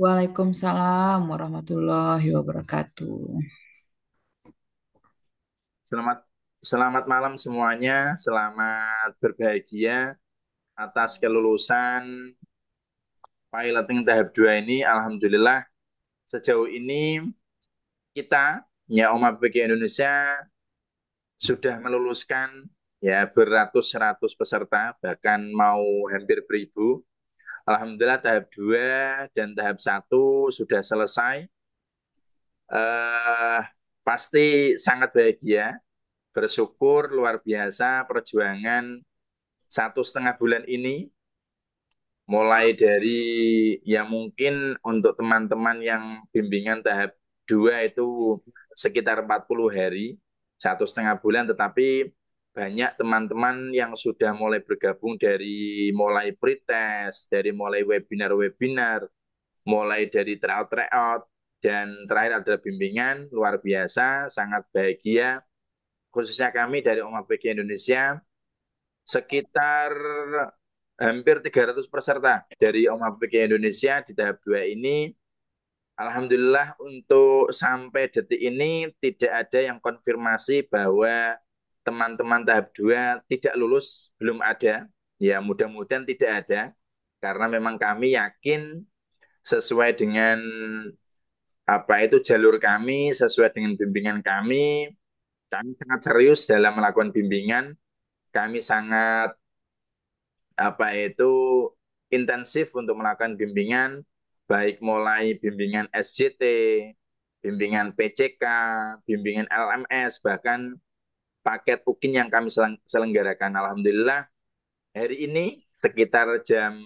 Waalaikumsalam warahmatullahi wabarakatuh. Selamat selamat malam semuanya. Selamat berbahagia atas kelulusan piloting tahap 2 ini. Alhamdulillah sejauh ini kita ya Oma PPG Indonesia sudah meluluskan ya beratus-ratus peserta, bahkan mau hampir beribu. Alhamdulillah tahap 2 dan tahap 1 sudah selesai. Eh Pasti sangat bahagia, bersyukur luar biasa perjuangan 1,5 bulan ini, mulai dari ya mungkin untuk teman-teman yang bimbingan tahap 2 itu sekitar 40 hari, 1,5 bulan, tetapi banyak teman-teman yang sudah mulai bergabung dari mulai pretest, dari mulai webinar-webinar, mulai dari tryout-tryout, dan terakhir adalah bimbingan luar biasa, sangat bahagia. Khususnya kami dari Oma PG Indonesia, sekitar hampir 300 peserta dari Oma PPK Indonesia di tahap 2 ini. Alhamdulillah untuk sampai detik ini tidak ada yang konfirmasi bahwa teman-teman tahap 2 tidak lulus, belum ada. Ya mudah-mudahan tidak ada, karena memang kami yakin sesuai dengan apa itu jalur kami, sesuai dengan bimbingan kami sangat serius dalam melakukan bimbingan, kami sangat apa itu intensif untuk melakukan bimbingan, baik mulai bimbingan SJT, bimbingan PCK, bimbingan LMS, bahkan paket UKIN yang kami selenggarakan. Alhamdulillah hari ini sekitar jam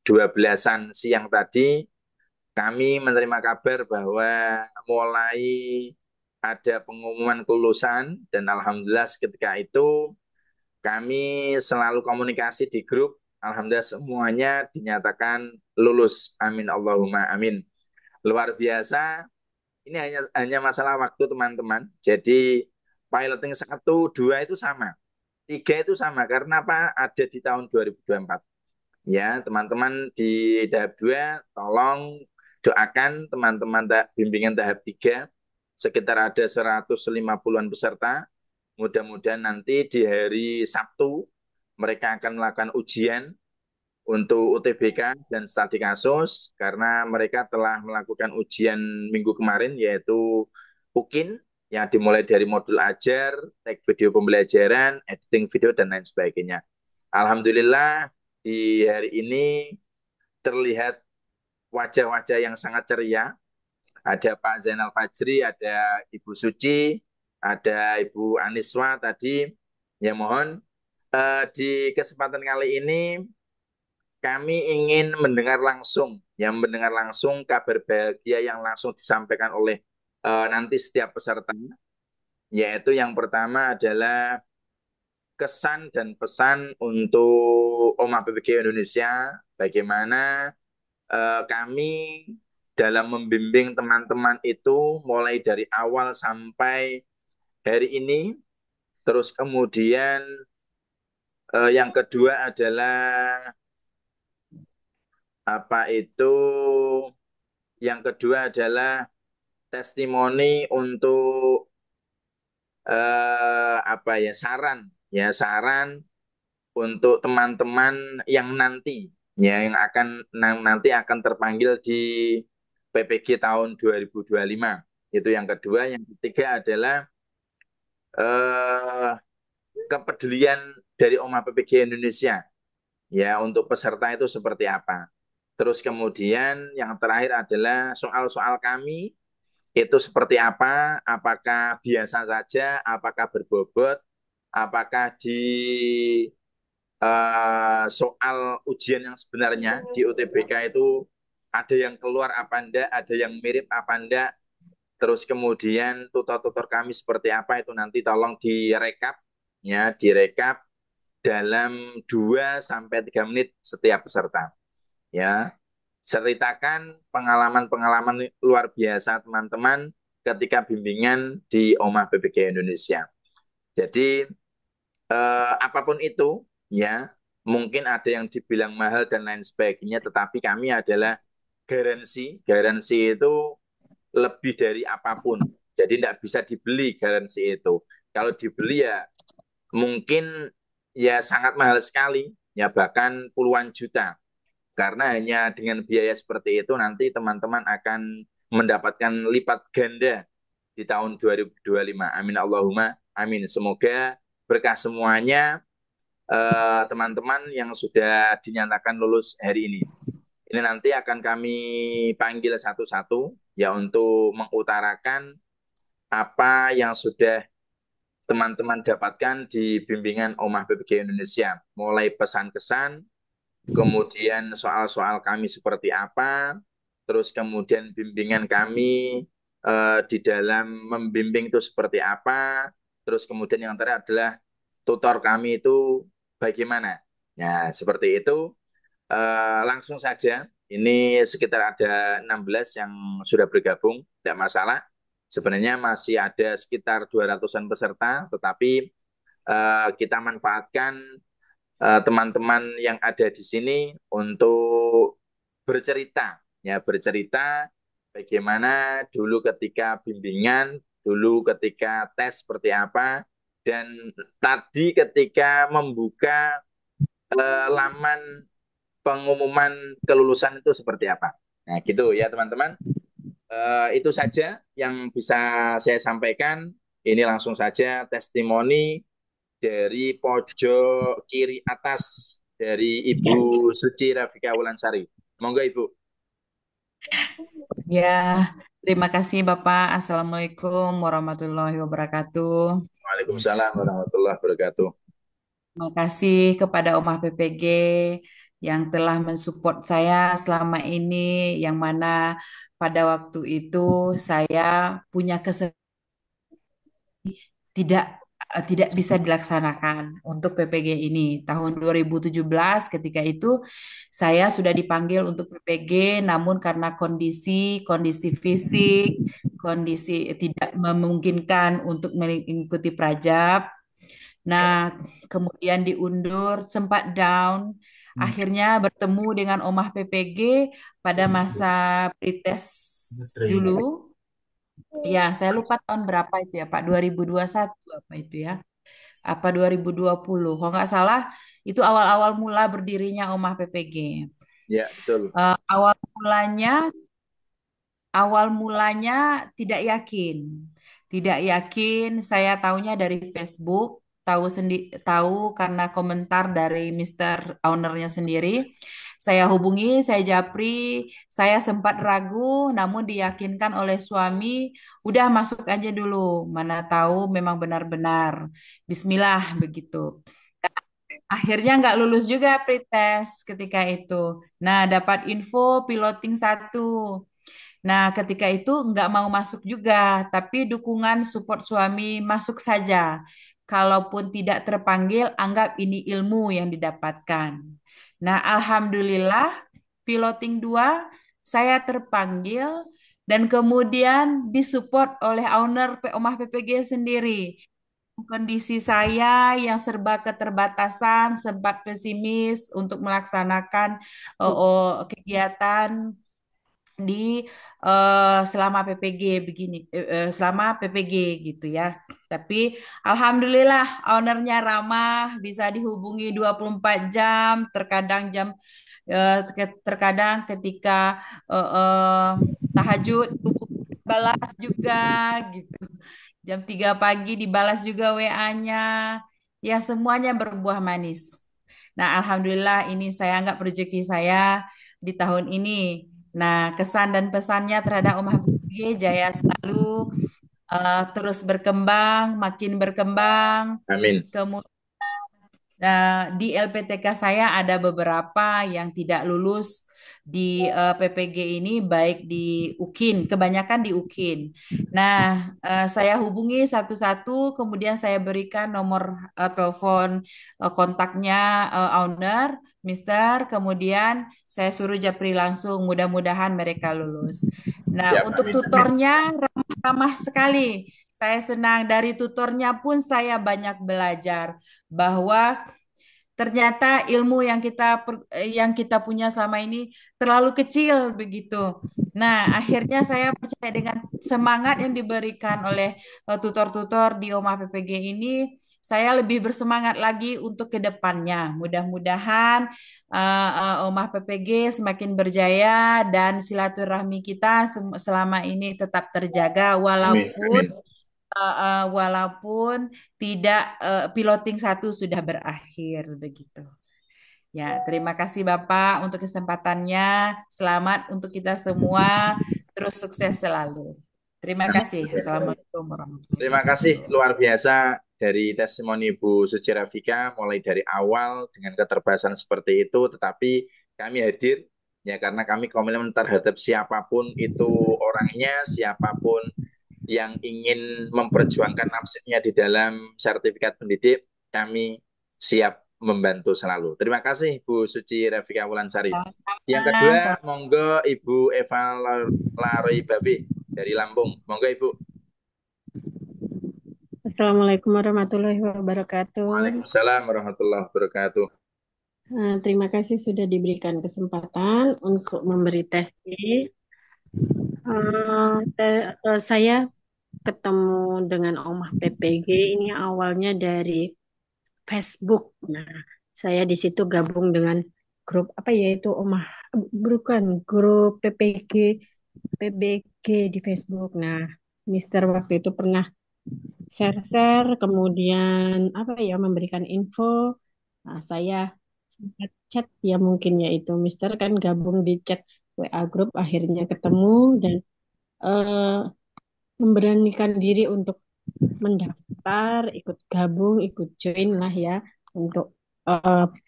12-an siang tadi kami menerima kabar bahwa mulai ada pengumuman kelulusan, dan alhamdulillah ketika itu kami selalu komunikasi di grup. Alhamdulillah semuanya dinyatakan lulus. Amin Allahumma amin. Luar biasa. Ini hanya masalah waktu teman-teman. Jadi piloting 1, 2 itu sama. 3 itu sama. Karena apa? Ada di tahun 2024. Ya, teman-teman di tahap 2 tolong doakan teman-teman bimbingan tahap 3 sekitar ada 150-an peserta. Mudah-mudahan nanti di hari Sabtu mereka akan melakukan ujian untuk UTBK dan studi kasus, karena mereka telah melakukan ujian minggu kemarin, yaitu UKIN yang dimulai dari modul ajar, tag video pembelajaran, editing video, dan lain sebagainya. Alhamdulillah di hari ini terlihat wajah-wajah yang sangat ceria. Ada Pak Zainal Fajri, ada Ibu Suci, ada Ibu Aniswa tadi. Ya mohon di kesempatan kali ini kami ingin mendengar langsung, yang mendengar langsung kabar bahagia yang langsung disampaikan oleh nanti setiap peserta, yaitu yang pertama adalah kesan dan pesan untuk Oma PPG Indonesia, bagaimana kami dalam membimbing teman-teman itu mulai dari awal sampai hari ini. Terus kemudian yang kedua adalah apa itu? Yang kedua adalah testimoni untuk apa ya saran untuk teman-teman yang nanti ya yang nanti akan terpanggil di PPG tahun 2025. Itu yang kedua. Yang ketiga adalah eh, kepedulian dari Oma PPG Indonesia ya untuk peserta itu seperti apa. Terus kemudian yang terakhir adalah soal-soal kami itu seperti apa, apakah biasa saja, apakah berbobot, apakah di soal ujian yang sebenarnya di UTBK itu ada yang keluar apa enggak, ada yang mirip apa enggak, terus kemudian tutor-tutor kami seperti apa, itu nanti tolong direkap ya, direkap dalam 2 sampai 3 menit setiap peserta ya. Ceritakan pengalaman-pengalaman luar biasa teman-teman ketika bimbingan di Omah PPG Indonesia. Jadi apapun itu ya, mungkin ada yang dibilang mahal dan lain sebagainya, tetapi kami adalah garansi. Garansi itu lebih dari apapun. Jadi tidak bisa dibeli garansi itu. Kalau dibeli ya mungkin ya sangat mahal sekali, ya bahkan puluhan juta. Karena hanya dengan biaya seperti itu nanti teman-teman akan mendapatkan lipat ganda di tahun 2025. Amin Allahumma amin. Semoga berkah semuanya teman-teman yang sudah dinyatakan lulus hari ini. Ini nanti akan kami panggil satu-satu ya untuk mengutarakan apa yang sudah teman-teman dapatkan di bimbingan Omah PPG Indonesia. Mulai pesan-kesan, kemudian soal-soal kami seperti apa, terus kemudian bimbingan kami di dalam membimbing itu seperti apa, terus kemudian yang terakhir adalah tutor kami itu bagaimana. Ya, seperti itu. Langsung saja, ini sekitar ada 16 yang sudah bergabung, tidak masalah. Sebenarnya masih ada sekitar 200-an peserta, tetapi kita manfaatkan teman-teman yang ada di sini untuk bercerita, ya bercerita bagaimana dulu ketika bimbingan, dulu ketika tes seperti apa, dan tadi ketika membuka laman pengumuman kelulusan itu seperti apa. Nah, gitu ya teman-teman. Itu saja yang bisa saya sampaikan. Ini langsung saja testimoni dari pojok kiri atas dari Ibu Suci Rafika Wulansari. Monggo Ibu. Ya, terima kasih Bapak. Assalamualaikum warahmatullahi wabarakatuh. Waalaikumsalam warahmatullahi wabarakatuh. Terima kasih kepada Omah PPG yang telah mensupport saya selama ini, yang mana pada waktu itu saya punya kesempatan tidak tidak bisa dilaksanakan untuk PPG ini. Tahun 2017 ketika itu saya sudah dipanggil untuk PPG, namun karena kondisi kondisi fisik, kondisi tidak memungkinkan untuk mengikuti prajab. Nah, kemudian diundur, sempat down. Akhirnya bertemu dengan Omah PPG pada masa pretest dulu. Ya, saya lupa tahun berapa itu ya, Pak. 2021 apa itu ya? Apa 2020? Kalau nggak salah, itu awal-awal mula berdirinya Omah PPG. Ya, betul. Awal mulanya tidak yakin. Tidak yakin, saya tahunya dari Facebook, tahu karena komentar dari Mister Ownernya sendiri. Saya hubungi, saya japri, saya sempat ragu, namun diyakinkan oleh suami, udah masuk aja dulu. Mana tahu memang benar-benar. Bismillah begitu. Akhirnya nggak lulus juga pretest ketika itu. Nah, dapat info piloting satu. Nah, ketika itu nggak mau masuk juga, tapi dukungan support suami masuk saja. Kalaupun tidak terpanggil, anggap ini ilmu yang didapatkan. Nah, alhamdulillah piloting 2 saya terpanggil dan kemudian disupport oleh owner Omah PPG sendiri. Kondisi saya yang serba keterbatasan, sempat pesimis untuk melaksanakan kegiatan di selama PPG begini selama PPG gitu ya. Tapi alhamdulillah ownernya ramah, bisa dihubungi 24 jam, terkadang terkadang ketika tahajud balas juga gitu. Jam 3 pagi dibalas juga WA-nya. Ya semuanya berbuah manis. Nah, alhamdulillah ini saya anggap rezeki saya di tahun ini. Nah, kesan dan pesannya terhadap Om Habibie Jaya selalu terus berkembang, makin berkembang. Amin. Kemudian di LPTK saya ada beberapa yang tidak lulus di PPG ini, baik di UKIN, kebanyakan di UKIN. Nah, saya hubungi satu-satu, kemudian saya berikan nomor telepon kontaknya owner, Mister, kemudian saya suruh japri langsung, mudah-mudahan mereka lulus. Nah, Ya, untuk amin, amin. tutornya ramah sekali. Saya senang dari tutornya pun saya banyak belajar bahwa ternyata ilmu yang kita punya selama ini terlalu kecil begitu. Nah, akhirnya saya percaya dengan semangat yang diberikan oleh tutor-tutor di Omah PPG ini, saya lebih bersemangat lagi untuk ke depannya. Mudah-mudahan Omah PPG semakin berjaya dan silaturahmi kita selama ini tetap terjaga Amin, walaupun amin. walaupun tidak piloting satu sudah berakhir begitu. Ya, terima kasih Bapak untuk kesempatannya. Selamat untuk kita semua. Terus sukses selalu. Terima kasih. Assalamualaikum warahmatullahi Terima kasih wabarakatuh. luar biasa dari testimoni Bu Suci Rafika mulai dari awal dengan keterbatasan seperti itu, tetapi kami hadir ya karena kami komitmen terhadap siapapun itu orangnya, siapapun yang ingin memperjuangkan nasibnya di dalam sertifikat pendidik, kami siap membantu selalu. Terima kasih Bu Suci Rafika Wulansari. Yang Sama-sama. kedua, monggo Ibu Eva Laroi Babe dari Lampung. Monggo Ibu. Assalamualaikum warahmatullahi wabarakatuh. Waalaikumsalam warahmatullahi wabarakatuh. Terima kasih sudah diberikan kesempatan untuk memberi testimoni. Saya ketemu dengan Omah PPG ini awalnya dari Facebook. Nah, saya di situ gabung dengan grup apa ya itu Omah, bukan grup PBG di Facebook. Nah, Mister waktu itu pernah share-share, kemudian apa ya memberikan info. Nah, saya sempat chat ya mungkin ya itu Mister kan gabung di chat WA grup akhirnya ketemu dan eh, memberanikan diri untuk mendaftar, ikut gabung, ikut join lah ya untuk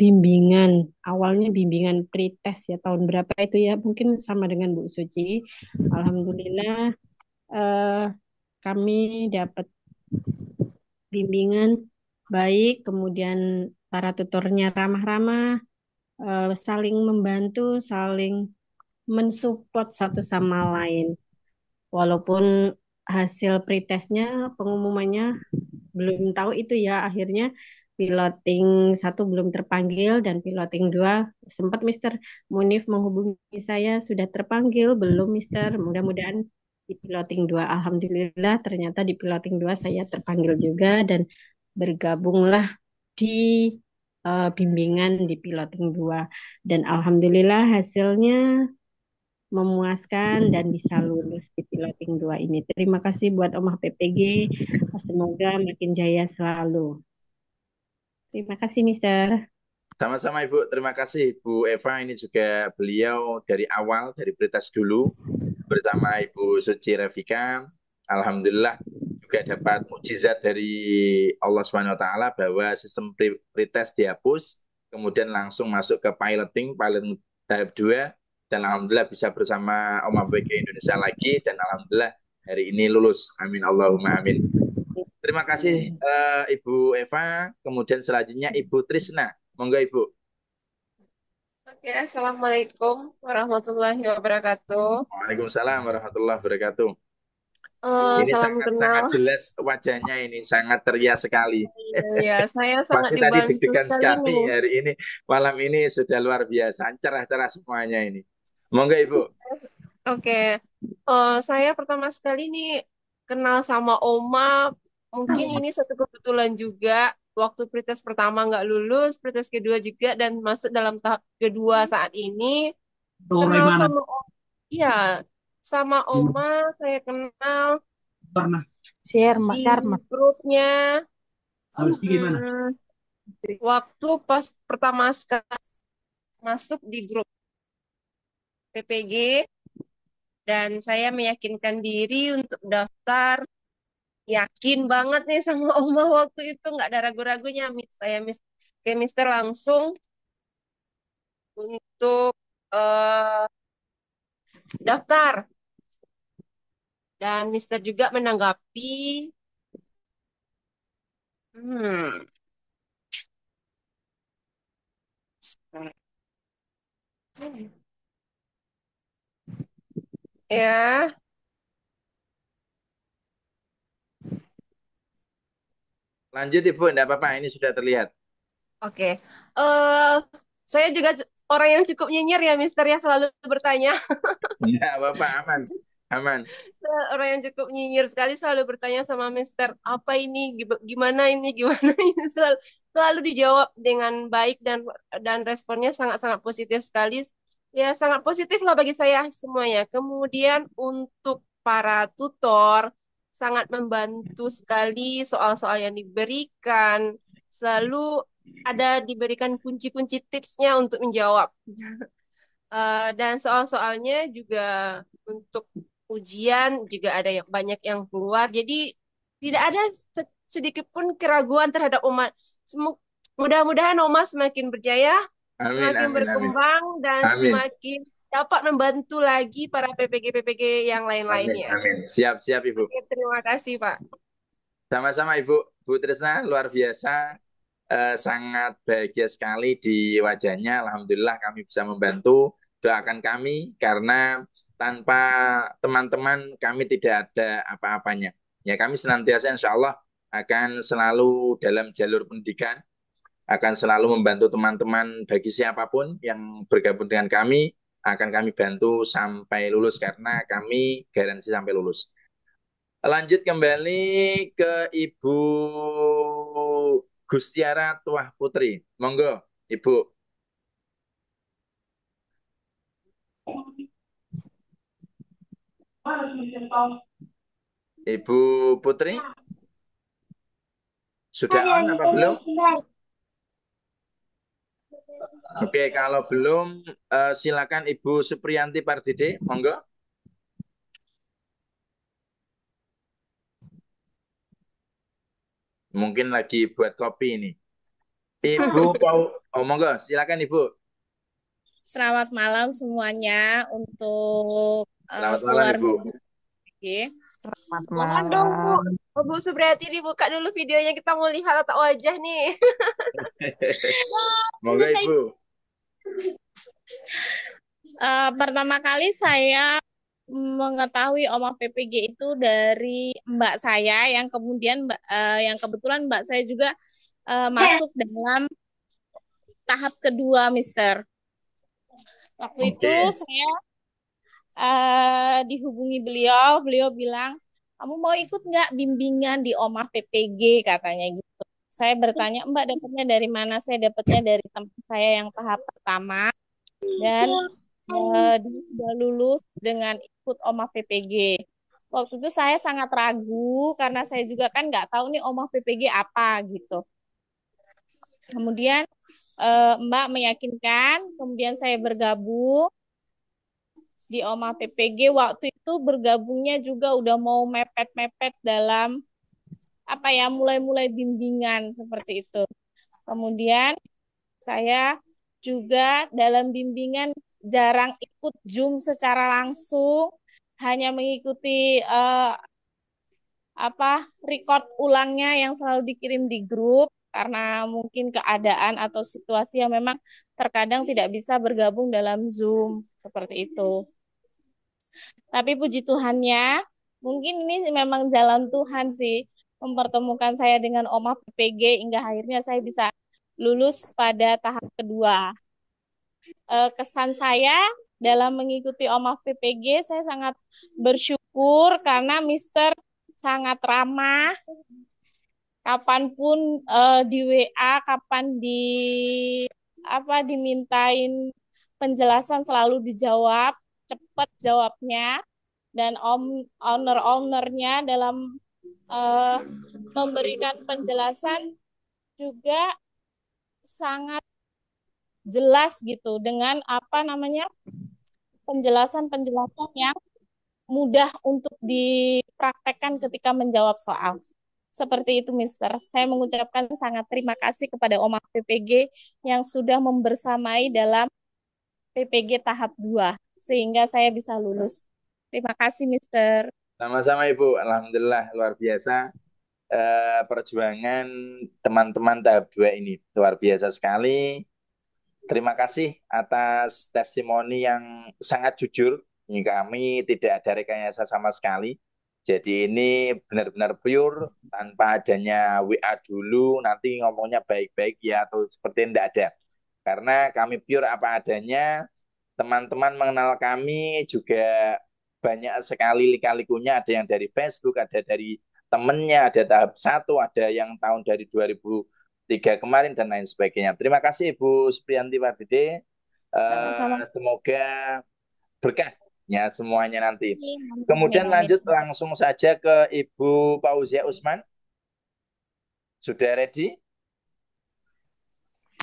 bimbingan. Awalnya bimbingan pretest ya tahun berapa itu ya mungkin sama dengan Bu Suci. Alhamdulillah eh, kami dapat bimbingan baik, kemudian para tutornya ramah-ramah, saling membantu, saling mensupport satu sama lain. Walaupun hasil pretestnya, pengumumannya belum tahu itu ya, akhirnya piloting satu belum terpanggil dan piloting dua sempat Mister Munif menghubungi saya sudah terpanggil belum Mister mudah-mudahan di piloting dua Alhamdulillah ternyata di piloting dua saya terpanggil juga dan bergabunglah di bimbingan di piloting dua dan Alhamdulillah hasilnya memuaskan dan bisa lulus di piloting 2 ini. Terima kasih buat Omah PPG. Semoga makin jaya selalu. Terima kasih, Mister. Sama-sama Ibu, terima kasih Bu Eva. Ini juga beliau dari awal, dari Pritas dulu, bersama Ibu Suci Rafika. Alhamdulillah juga dapat mukjizat dari Allah Subhanahu Wa Taala bahwa sistem pretest dihapus, kemudian langsung masuk ke piloting tahap 2, dan Alhamdulillah bisa bersama Om APK Indonesia lagi, dan Alhamdulillah hari ini lulus. Amin Allahumma amin. Terima kasih Ibu Eva. Kemudian selanjutnya Ibu Trisna. Monggo Ibu. Oke, Assalamualaikum warahmatullahi wabarakatuh. Waalaikumsalam warahmatullahi wabarakatuh. Ini Salam sangat-sangat kenal. jelas wajahnya ini, sangat ceria sekali. Ya, saya sangat Pasti tadi dibantu deg-degan sekali sekali, nih. hari ini, malam ini sudah luar biasa, cerah-cerah semuanya ini. Monggo Ibu. Oke, saya pertama sekali nih kenal sama Oma. Mungkin ini satu kebetulan juga. Waktu pretest pertama nggak lulus, pretest kedua juga, dan masuk dalam tahap kedua saat ini. Kenal sama Oma. Iya, sama Oma saya kenal Share, di share, grupnya. Hmm, waktu pas pertama sekali masuk di grup PPG dan saya meyakinkan diri untuk daftar, yakin banget nih sama Oma waktu itu nggak ada ragu-ragunya. Ke Mister langsung untuk eh, daftar dan Mister juga menanggapi. Hmm, ya, Lanjut Ibu, enggak apa-apa, ini sudah terlihat. Oke. Eh, saya juga orang yang cukup nyinyir ya, Mister, ya selalu bertanya. Enggak apa-apa, aman. Aman. Orang yang cukup nyinyir sekali selalu bertanya sama Mister, apa ini, gimana ini, gimana ini, selalu dijawab dengan baik dan responnya sangat-sangat positif sekali. Ya, sangat positif lah bagi saya semuanya. Kemudian untuk para tutor, sangat membantu sekali soal-soal yang diberikan. Selalu ada diberikan kunci-kunci tipsnya untuk menjawab. Dan soal-soalnya juga untuk ujian juga ada yang banyak yang keluar. Jadi tidak ada sedikit pun keraguan terhadap umat. Mudah-mudahan Oma semakin berjaya, Amin, semakin amin, amin. berkembang dan Amin. semakin dapat membantu lagi para PPG-PPG yang Amin, lain-lainnya. amin. Siap, siap, Ibu. Oke, terima kasih, Pak. Sama-sama, Ibu. Bu Trisna, luar biasa. Sangat bahagia sekali di wajahnya. Alhamdulillah kami bisa membantu. Doakan kami karena tanpa teman-teman kami tidak ada apa-apanya. Ya kami senantiasa insya Allah akan selalu dalam jalur pendidikan, akan selalu membantu teman-teman bagi siapapun yang bergabung dengan kami, akan kami bantu sampai lulus karena kami garansi sampai lulus. Lanjut kembali ke Ibu Gustiara Tuah Putri. Monggo, Ibu. Ibu Putri, sudah on apa belum? Oke, kalau belum, silakan Ibu Supriyanti Pardede. Monggo. Mungkin lagi buat kopi ini. Ibu Pau, oh monggo, silakan Ibu. Selamat malam semuanya untuk Selamat malam Ibu. keluarga BPG. Selamat Mohon dong, Bu. malam. Bu Subriyati dibuka dulu videonya, kita mau lihat letak wajah nih. Monggo Ibu. Pertama kali saya mengetahui Oma PPG itu dari mbak saya yang kemudian yang kebetulan mbak saya juga masuk dalam tahap kedua, Mister. Waktu itu Oke. saya dihubungi beliau bilang, kamu mau ikut nggak bimbingan di Oma PPG katanya gitu. Saya bertanya, Mbak dapatnya dari mana? Saya dapatnya dari teman saya yang tahap pertama dan dia sudah lulus dengan ikut Oma PPG. Waktu itu saya sangat ragu karena saya juga kan nggak tahu nih Oma PPG apa gitu. Kemudian Mbak meyakinkan, kemudian saya bergabung di Oma PPG. Waktu itu bergabungnya juga udah mau mepet-mepet dalam apa ya, mulai-mulai bimbingan seperti itu. Kemudian saya juga dalam bimbingan jarang ikut Zoom secara langsung, hanya mengikuti record ulangnya yang selalu dikirim di grup karena mungkin keadaan atau situasi yang memang terkadang tidak bisa bergabung dalam Zoom seperti itu. Tapi puji Tuhannya, mungkin ini memang jalan Tuhan sih mempertemukan saya dengan Oma PPG hingga akhirnya saya bisa lulus pada tahap kedua. Kesan saya dalam mengikuti Oma PPG, saya sangat bersyukur karena Mister sangat ramah. Kapanpun di WA, kapan dimintain penjelasan selalu dijawab, cepat jawabnya. Dan owner-ownernya dalam memberikan penjelasan juga sangat jelas gitu dengan penjelasan-penjelasan yang mudah untuk dipraktekkan ketika menjawab soal. Seperti itu, Mister. Saya mengucapkan sangat terima kasih kepada Oma PPG yang sudah membersamai dalam PPG tahap 2 sehingga saya bisa lulus. Terima kasih, Mister. Sama-sama Ibu. Alhamdulillah luar biasa. Perjuangan teman-teman tahap 2 ini luar biasa sekali. Terima kasih atas testimoni yang sangat jujur. Kami tidak ada rekayasa sama sekali. Jadi ini benar-benar pure tanpa adanya WA dulu, nanti ngomongnya baik-baik ya atau seperti tidak ada. Karena kami pure apa adanya, teman-teman mengenal kami juga banyak sekali lika-likunya, ada yang dari Facebook, ada dari temennya, ada tahap satu, ada yang tahun dari 2003 kemarin dan lain sebagainya. Terima kasih Ibu Supriyanti Wardide. Sama-sama. Semoga berkah ya semuanya nanti. Amin, Kemudian amin. lanjut langsung saja ke Ibu Fauzia Usman. Sudah ready?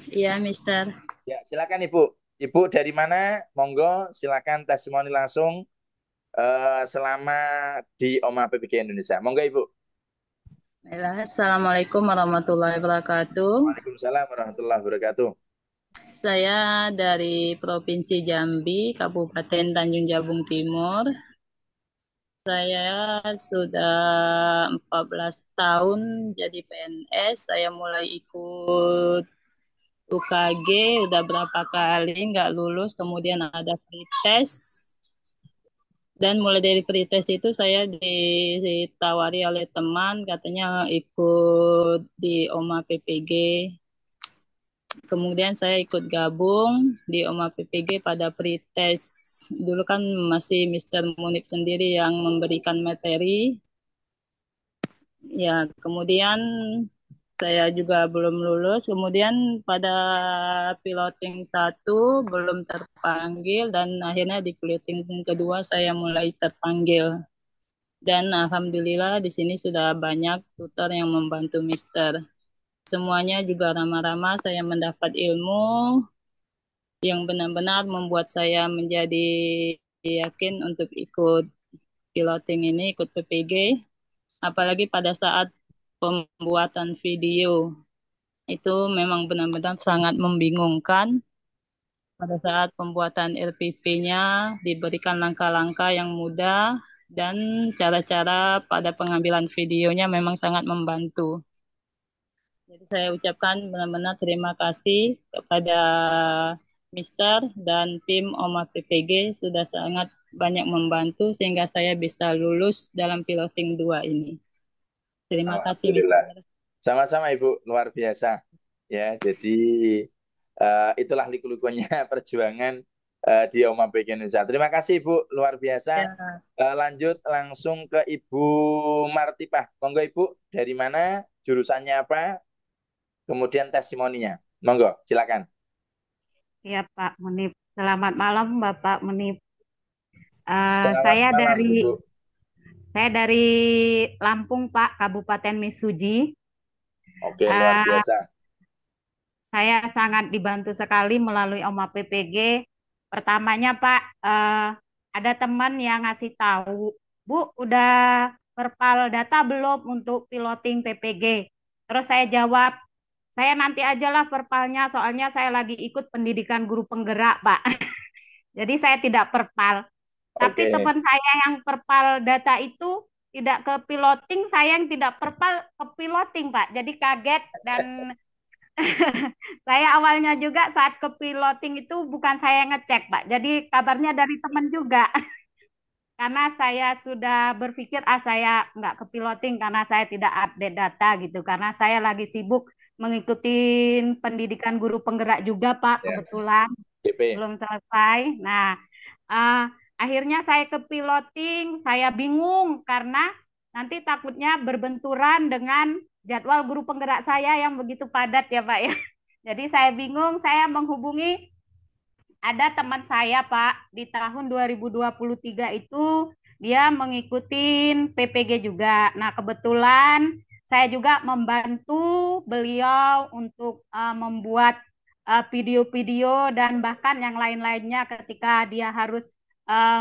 Iya, Mister. Ya, silakan Ibu. Ibu dari mana? Monggo, silakan testimoni langsung selama di OMA PPG Indonesia. Monggo Ibu. Baiklah, Assalamualaikum warahmatullahi wabarakatuh. Waalaikumsalam warahmatullahi wabarakatuh. Saya dari Provinsi Jambi, Kabupaten Tanjung Jabung Timur. Saya sudah 14 tahun jadi PNS. Saya mulai ikut UKG, udah berapa kali nggak lulus. Kemudian ada pretest. Dan mulai dari pretest itu saya ditawari oleh teman, katanya ikut di OMA PPG. Kemudian saya ikut gabung di OMA PPG pada pretest. Dulu kan masih Mister Munib sendiri yang memberikan materi. Ya, kemudian saya juga belum lulus. Kemudian pada piloting satu belum terpanggil dan akhirnya di piloting kedua saya mulai terpanggil. Dan alhamdulillah di sini sudah banyak tutor yang membantu Mister. Semuanya juga ramah-ramah, saya mendapat ilmu yang benar-benar membuat saya menjadi yakin untuk ikut piloting ini, ikut PPG. Apalagi pada saat pembuatan video, itu memang benar-benar sangat membingungkan. Pada saat pembuatan LPV-nya diberikan langkah-langkah yang mudah dan cara-cara pada pengambilan videonya memang sangat membantu. Jadi saya ucapkan benar-benar terima kasih kepada Mister dan tim OMA PPG sudah sangat banyak membantu sehingga saya bisa lulus dalam piloting 2 ini. Terima kasih Alhamdulillah. Mister. Sama-sama Ibu, luar biasa. Ya, jadi itulah liku-likunya perjuangan di OMA PPG Indonesia. Terima kasih Ibu, luar biasa. Ya, Lanjut langsung ke Ibu Martipah. Monggo Ibu, dari mana? Jurusannya apa? Kemudian testimoninya. Monggo, silakan. Ya Pak Munib, selamat malam Bapak Munib. Selamat Saya malam dari Ibu. Lampung Pak, Kabupaten Mesuji. Oke, luar Eh, biasa. saya sangat dibantu sekali melalui OMA PPG. Pertamanya Pak, ada teman yang ngasih tahu, Bu, udah perpal data belum untuk piloting PPG? Terus saya jawab, saya nanti aja lah perpalnya, soalnya saya lagi ikut pendidikan guru penggerak Pak. Jadi saya tidak perpal. Tapi Oke. teman saya yang perpal data itu tidak ke piloting, saya yang tidak perpal ke piloting, Pak. Jadi kaget dan saya awalnya juga saat ke piloting itu bukan saya yang ngecek, Pak. Jadi kabarnya dari teman juga. Karena saya sudah berpikir, saya nggak ke piloting karena saya tidak update data gitu. Karena saya lagi sibuk mengikuti pendidikan guru penggerak juga, Pak, Ya, kebetulan GP. belum selesai. Nah, uh, akhirnya saya ke piloting, saya bingung karena nanti takutnya berbenturan dengan jadwal guru penggerak saya yang begitu padat ya Pak ya. Jadi saya bingung, saya menghubungi ada teman saya Pak di tahun 2023 itu dia mengikuti PPG juga. Nah kebetulan saya juga membantu beliau untuk membuat video-video dan bahkan yang lain-lainnya ketika dia harus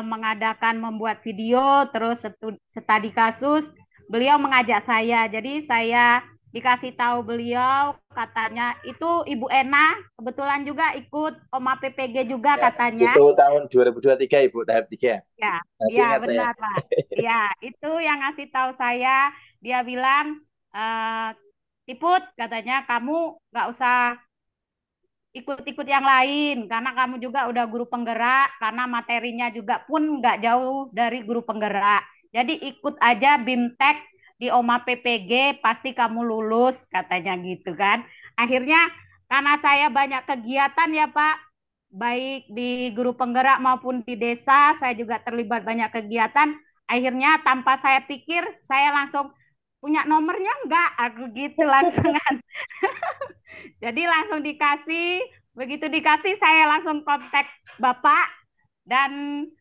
mengadakan membuat video terus studi kasus beliau mengajak saya jadi saya dikasih tahu beliau katanya itu Ibu Ena kebetulan juga ikut OMA PPG juga Ya, katanya itu tahun 2023 Ibu, tahap 3. ya Masih ya ingat saya. benar Pak ya itu yang ngasih tahu saya dia bilang eh, Tiput katanya kamu nggak usah ikut-ikut yang lain karena kamu juga udah guru penggerak karena materinya juga pun nggak jauh dari guru penggerak. Jadi ikut aja BIMTEK di OMA PPG, pasti kamu lulus, katanya gitu kan. Akhirnya karena saya banyak kegiatan ya Pak, baik di guru penggerak maupun di desa, saya juga terlibat banyak kegiatan. Akhirnya tanpa saya pikir, saya langsung punya nomornya enggak, aku gitu langsung. Jadi langsung dikasih, begitu dikasih saya langsung kontak Bapak dan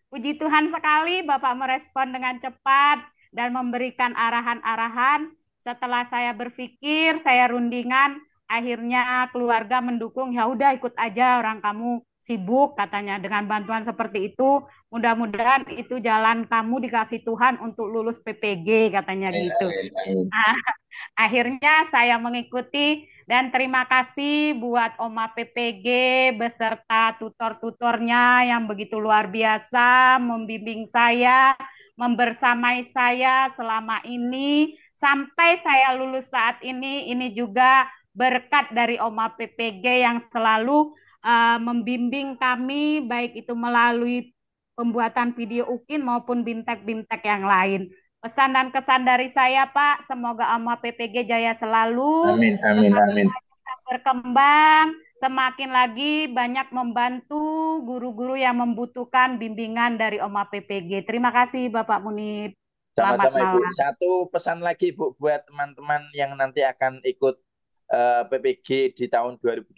puji Tuhan sekali Bapak merespon dengan cepat dan memberikan arahan-arahan. Setelah saya berpikir, saya rundingan, akhirnya keluarga mendukung, ya udah ikut aja orang kamu sibuk katanya dengan bantuan seperti itu. Mudah-mudahan itu jalan kamu dikasih Tuhan untuk lulus PPG katanya Amin, gitu. amin, amin. Nah, akhirnya saya mengikuti dan terima kasih buat Oma PPG beserta tutor-tutornya yang begitu luar biasa membimbing saya, membersamai saya selama ini sampai saya lulus saat ini juga berkat dari Oma PPG yang selalu membimbing kami baik itu melalui pembuatan video UKIN maupun bintek-bintek yang lain. Pesan dan kesan dari saya, Pak, semoga AMA PPG jaya selalu, Amin, amin, semakin amin. berkembang, semakin lagi banyak membantu guru-guru yang membutuhkan bimbingan dari OMA PPG. Terima kasih, Bapak Munib. Selamat Sama-sama Ibu. malam. Satu pesan lagi Bu buat teman-teman yang nanti akan ikut PPG di tahun 2025,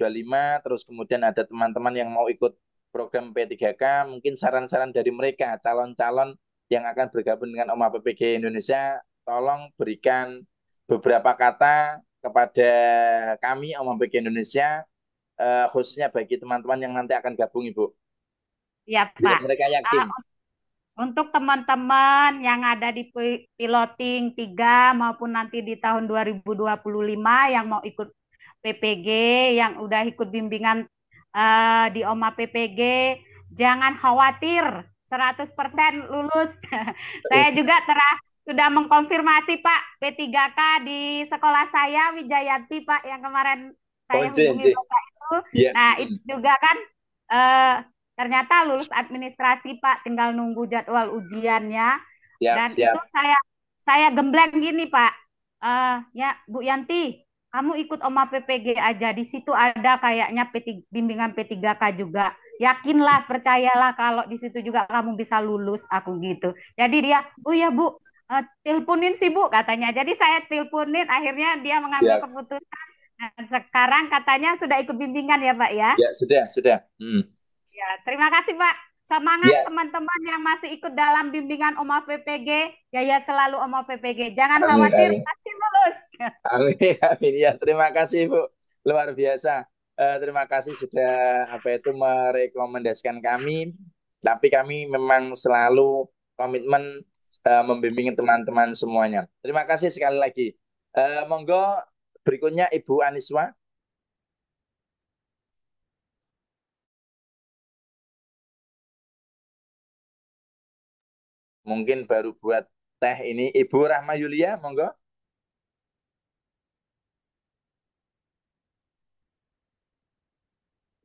terus kemudian ada teman-teman yang mau ikut program P3K, mungkin saran-saran dari mereka, calon-calon yang akan bergabung dengan OMA PPG Indonesia, tolong berikan beberapa kata kepada kami OMA PPG Indonesia, khususnya bagi teman-teman yang nanti akan gabung Ibu, Ya, biar Pak. mereka Uh, yakin. Untuk teman-teman yang ada di piloting 3 maupun nanti di tahun 2025 yang mau ikut PPG, yang udah ikut bimbingan di OMA PPG, jangan khawatir, 100% lulus. Saya juga sudah mengkonfirmasi Pak P3K di sekolah saya, Wijayanti Pak, yang kemarin Oh, saya J, hubungi J. Bapak itu. Ya. Nah, itu juga kan eh, ternyata lulus administrasi Pak, tinggal nunggu jadwal ujiannya. Siap, Dan itu siap. saya gembleng gini Pak. Ya Bu Yanti, kamu ikut OMA PPG aja. Di situ ada kayaknya bimbingan P3K juga. Yakinlah, percayalah kalau di situ juga kamu bisa lulus, aku gitu. Jadi dia, oh ya Bu, teleponin sih Bu katanya. Jadi saya teleponin, akhirnya dia mengambil Siap. keputusan. Dan sekarang katanya sudah ikut bimbingan ya Pak ya. Ya, sudah, sudah. Ya, terima kasih Pak. Semangat Ya, teman-teman yang masih ikut dalam bimbingan OMA PPG. Jaya selalu OMA PPG. Jangan amin, khawatir, amin. pasti lulus. Amin, amin. Ya, terima kasih Bu. Luar biasa. Terima kasih sudah merekomendasikan kami. Tapi kami memang selalu komitmen membimbing teman-teman semuanya. Terima kasih sekali lagi. Monggo berikutnya Ibu Aniswa. Mungkin baru buat teh ini. Ibu Rahma Yulia, monggo.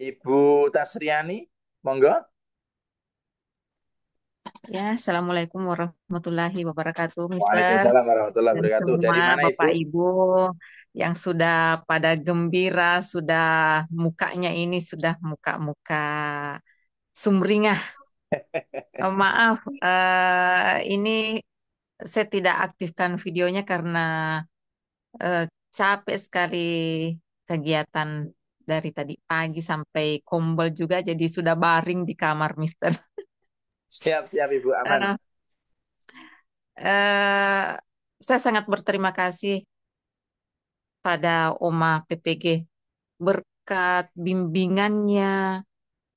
Ibu Tasriani, monggo. Ya, Assalamualaikum warahmatullahi wabarakatuh, Mister. Waalaikumsalam warahmatullahi Dan wabarakatuh. semua Dari mana Ibu? Bapak Ibu yang sudah pada gembira, sudah mukanya ini sudah muka-muka sumringah. Maaf, ini saya tidak aktifkan videonya karena eh, capek sekali kegiatan dari tadi pagi sampai kombel juga, jadi sudah baring di kamar, Mister. Siap, siap Ibu, aman. Eh, saya sangat berterima kasih pada Oma PPG berkat bimbingannya.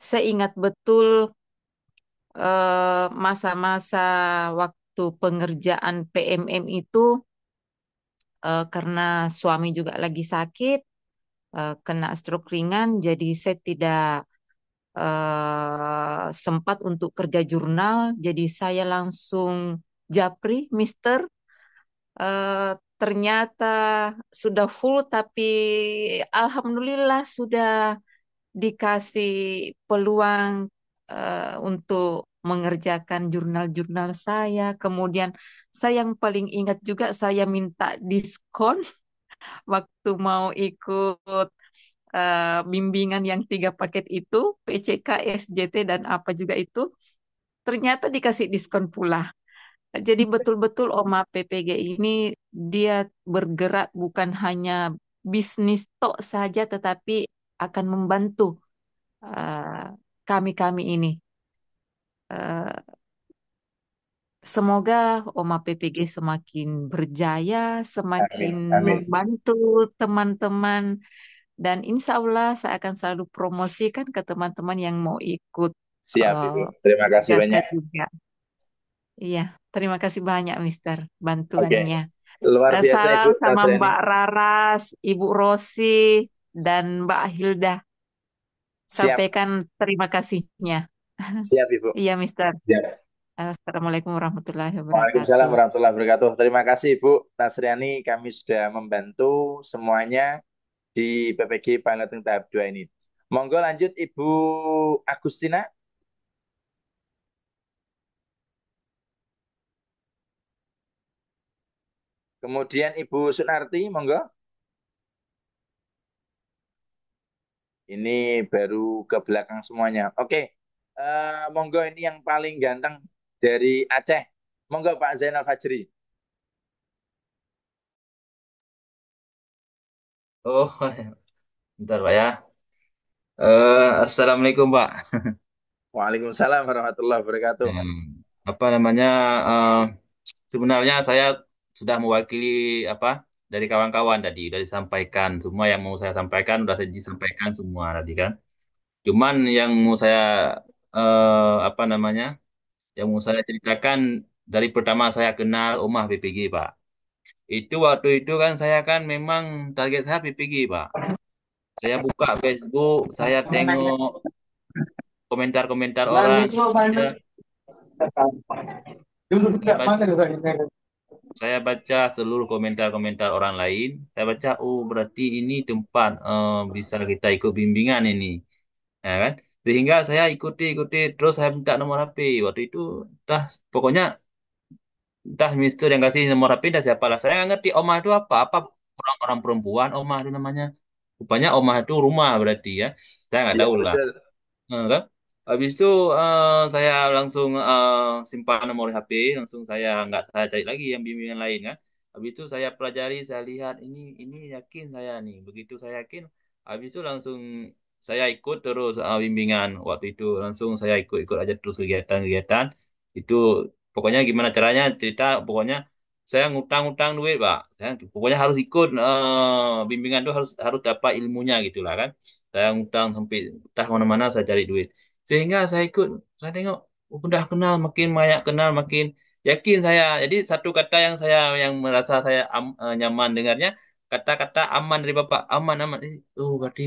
Saya ingat betul masa-masa waktu pengerjaan PMM itu karena suami juga lagi sakit, kena stroke ringan, jadi saya tidak sempat untuk kerja jurnal. Jadi saya langsung japri, Mister. eh, Ternyata sudah full, tapi alhamdulillah sudah dikasih peluang untuk mengerjakan jurnal-jurnal saya. Kemudian saya yang paling ingat juga saya minta diskon waktu mau ikut bimbingan yang 3 paket itu, PCK, SJT, dan apa juga itu, ternyata dikasih diskon pula. Jadi betul-betul OMA PPG ini dia bergerak bukan hanya bisnis tok saja, tetapi akan membantu eh, kami-kami ini. Eh, Semoga OMA PPG semakin berjaya, semakin Amin. Amin. membantu teman-teman, dan insya Allah saya akan selalu promosikan ke teman-teman yang mau ikut Siap, Ibu. eh, Terima kasih data banyak. juga. Iya, terima kasih banyak, Mister, Oke. bantuannya. Luar biasa, Ibu Salam sama Tasriani. Mbak Raras, Ibu Rosi, dan Mbak Hilda. Siap. Sampaikan terima kasihnya. Siap, Ibu. Iya, Mister. Siap. Assalamualaikum warahmatullahi Waalaikumsalam wabarakatuh. warahmatullahi wabarakatuh. Terima kasih Ibu Tasriani, kami sudah membantu semuanya di PPG Piloting tahap 2 ini. Monggo lanjut Ibu Agustina. Kemudian Ibu Sunarti, monggo. Ini baru ke belakang semuanya. Oke, monggo ini yang paling ganteng dari Aceh. Monggo Pak Zainal Fajri. Oh, bentar Pak ya. Assalamualaikum Pak. Waalaikumsalam warahmatullahi wabarakatuh. Hmm, apa namanya? eh, Sebenarnya saya sudah mewakili apa dari kawan-kawan tadi, sudah disampaikan semua yang mau saya sampaikan, sudah saya disampaikan semua tadi kan. Cuman yang mau saya apa namanya? Yang mau saya ceritakan dari pertama saya kenal Omah PPG Pak. Itu waktu itu kan saya kan memang target saya PPG Pak. Saya buka Facebook, saya tengok komentar-komentar orang. Ya, saya baca, saya baca seluruh komentar-komentar orang lain. Saya baca, oh berarti ini tempat bisa kita ikut bimbingan ini, ya kan? Sehingga saya ikuti, terus saya minta nomor HP. Waktu itu, dah pokoknya entah Mister yang kasih nomor HP dah siapa lah. Saya nggak ngerti Omah itu apa, orang-orang perempuan Omah itu namanya. Rupanya Omah itu rumah berarti ya. Saya nggak Iya tahu lah. betul. Kan? Habis itu saya langsung simpan nomor HP, langsung saya cari lagi yang bimbingan lain kan. Habis itu saya pelajari, saya lihat ini yakin saya nih. Begitu saya yakin, habis itu langsung saya ikut terus bimbingan waktu itu langsung saya ikut-ikut aja terus kegiatan-kegiatan itu pokoknya gimana caranya cerita pokoknya saya ngutang-ngutang duit Pak. Saya pokoknya harus ikut bimbingan itu harus harus dapat ilmunya gitulah kan. Saya ngutang sampai entah kemana-mana saya cari duit. Sehingga saya ikut, saya tengok, oh, udah kenal, makin banyak kenal, makin yakin saya. Jadi satu kata yang merasa saya nyaman dengarnya, kata-kata aman dari Bapak, aman, aman. Oh, berarti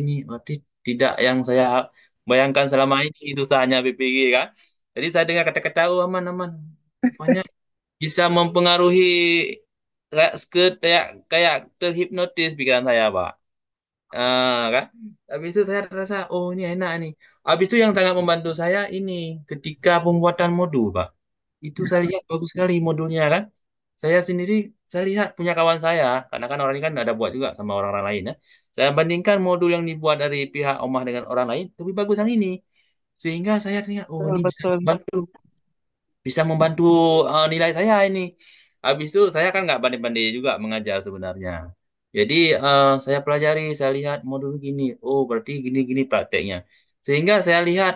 tidak yang saya bayangkan selama ini susahnya BPG kan. Jadi saya dengar kata-kata, oh aman, aman. Pokoknya bisa mempengaruhi kayak kayak terhipnotis pikiran saya, Pak. Kan? Habis itu saya rasa, oh ini enak nih. Habis itu yang sangat membantu saya ini ketika pembuatan modul, Pak. Itu saya lihat bagus sekali modulnya kan. Saya sendiri, saya lihat punya kawan saya, karena kan orang ini kan ada buat juga sama orang-orang lain ya. Saya bandingkan modul yang dibuat dari pihak Omah dengan orang lain, lebih bagus yang ini. Sehingga saya teringat, oh Betul, ini betul. bisa membantu nilai saya ini. Habis itu saya kan nggak pandai-pandai juga mengajar sebenarnya. Jadi saya pelajari, saya lihat modul gini. Oh berarti gini-gini prakteknya. Sehingga saya lihat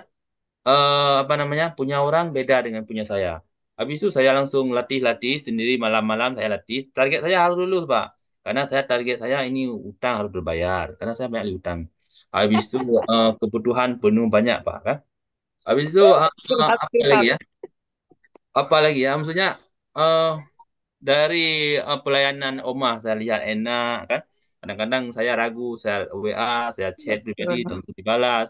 apa namanya punya orang beda dengan punya saya. Habis itu saya langsung latih-latih sendiri malam-malam saya latih. Target saya harus lulus Pak. Karena saya target saya ini utang harus berbayar. Karena saya banyak utang. Habis itu kebutuhan penuh banyak Pak kan. Habis itu apa lagi Curhat-curhat. ya? Apa lagi ya? Maksudnya eh dari pelayanan Omah saya lihat enak kan. Kadang-kadang saya ragu, saya WA, saya chat pribadi Betul. langsung dibalas.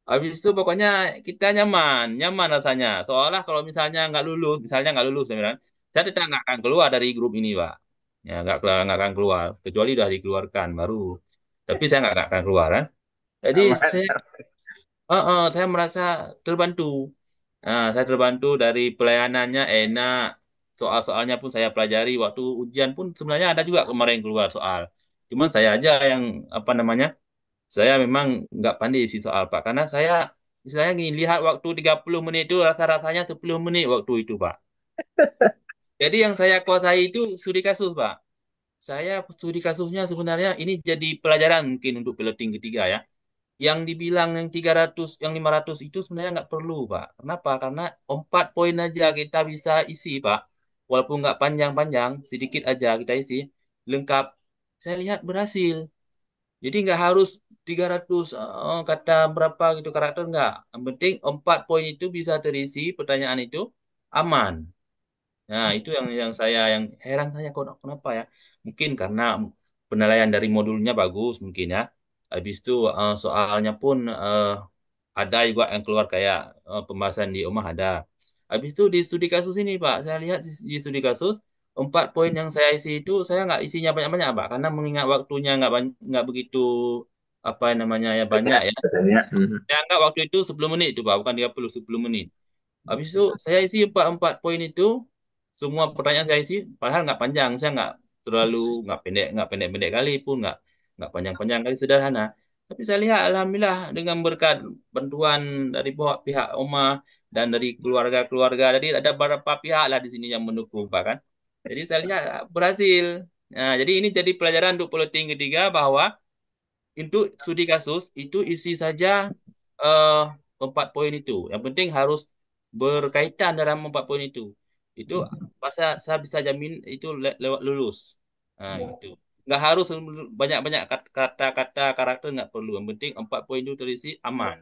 Habis itu pokoknya kita nyaman, nyaman rasanya. Seolah kalau misalnya nggak lulus, saya tetap nggak akan keluar dari grup ini, Pak. Ya nggak akan keluar, kecuali udah dikeluarkan baru. Tapi saya nggak akan keluar kan. Jadi Aman. saya Saya merasa terbantu. Nah, saya terbantu dari pelayanannya enak. Soal-soalnya pun saya pelajari. Waktu ujian pun sebenarnya ada juga kemarin keluar soal. Cuman saya aja yang apa namanya? Saya memang nggak pandai isi soal, Pak. Karena saya istilahnya gini, lihat waktu 30 menit itu rasa-rasanya 10 menit waktu itu, Pak. Jadi yang saya kuasai itu studi kasus, Pak. Saya studi kasusnya sebenarnya ini jadi pelajaran mungkin untuk piloting ketiga ya. Yang dibilang yang 300, yang 500 itu sebenarnya nggak perlu, Pak. Kenapa? Karena 4 poin aja kita bisa isi, Pak. Walaupun nggak panjang-panjang, sedikit aja kita isi, lengkap. Saya lihat berhasil. Jadi nggak harus 300 kata berapa gitu karakter, nggak. Yang penting 4 poin itu bisa terisi, pertanyaan itu aman. Nah, itu yang saya yang heran saya kok kenapa ya? Mungkin karena penilaian dari modulnya bagus mungkin ya. Habis itu soalnya pun ada juga yang keluar kayak pembahasan di Omah ada. Habis itu di studi kasus ini Pak, saya lihat di studi kasus 4 poin yang saya isi itu saya nggak isinya banyak-banyak Pak, karena mengingat waktunya nggak begitu apa namanya ya banyak Banyak ya. katanya. Mhm. Saya anggap waktu itu 10 menit itu Pak, bukan 30, 10 menit. Habis itu saya isi empat poin itu, semua pertanyaan saya isi, padahal nggak panjang, saya terlalu nggak pendek-pendek kali pun nggak panjang-panjang kali, sederhana. Tapi saya lihat alhamdulillah dengan berkat bantuan dari pihak Oma dan dari keluarga-keluarga, jadi ada beberapa pihak lah di sini yang mendukung Pak kan. Jadi saya lihat berhasil. Nah, jadi ini jadi pelajaran untuk piloting ketiga bahwa untuk studi kasus itu isi saja eh 4 poin itu. Yang penting harus berkaitan dalam 4 poin itu. Itu saya bisa jamin itu lewat lulus. Nah, gitu. Nggak harus banyak-banyak kata-kata karakter nggak perlu. Yang penting 4 poin itu terisi aman.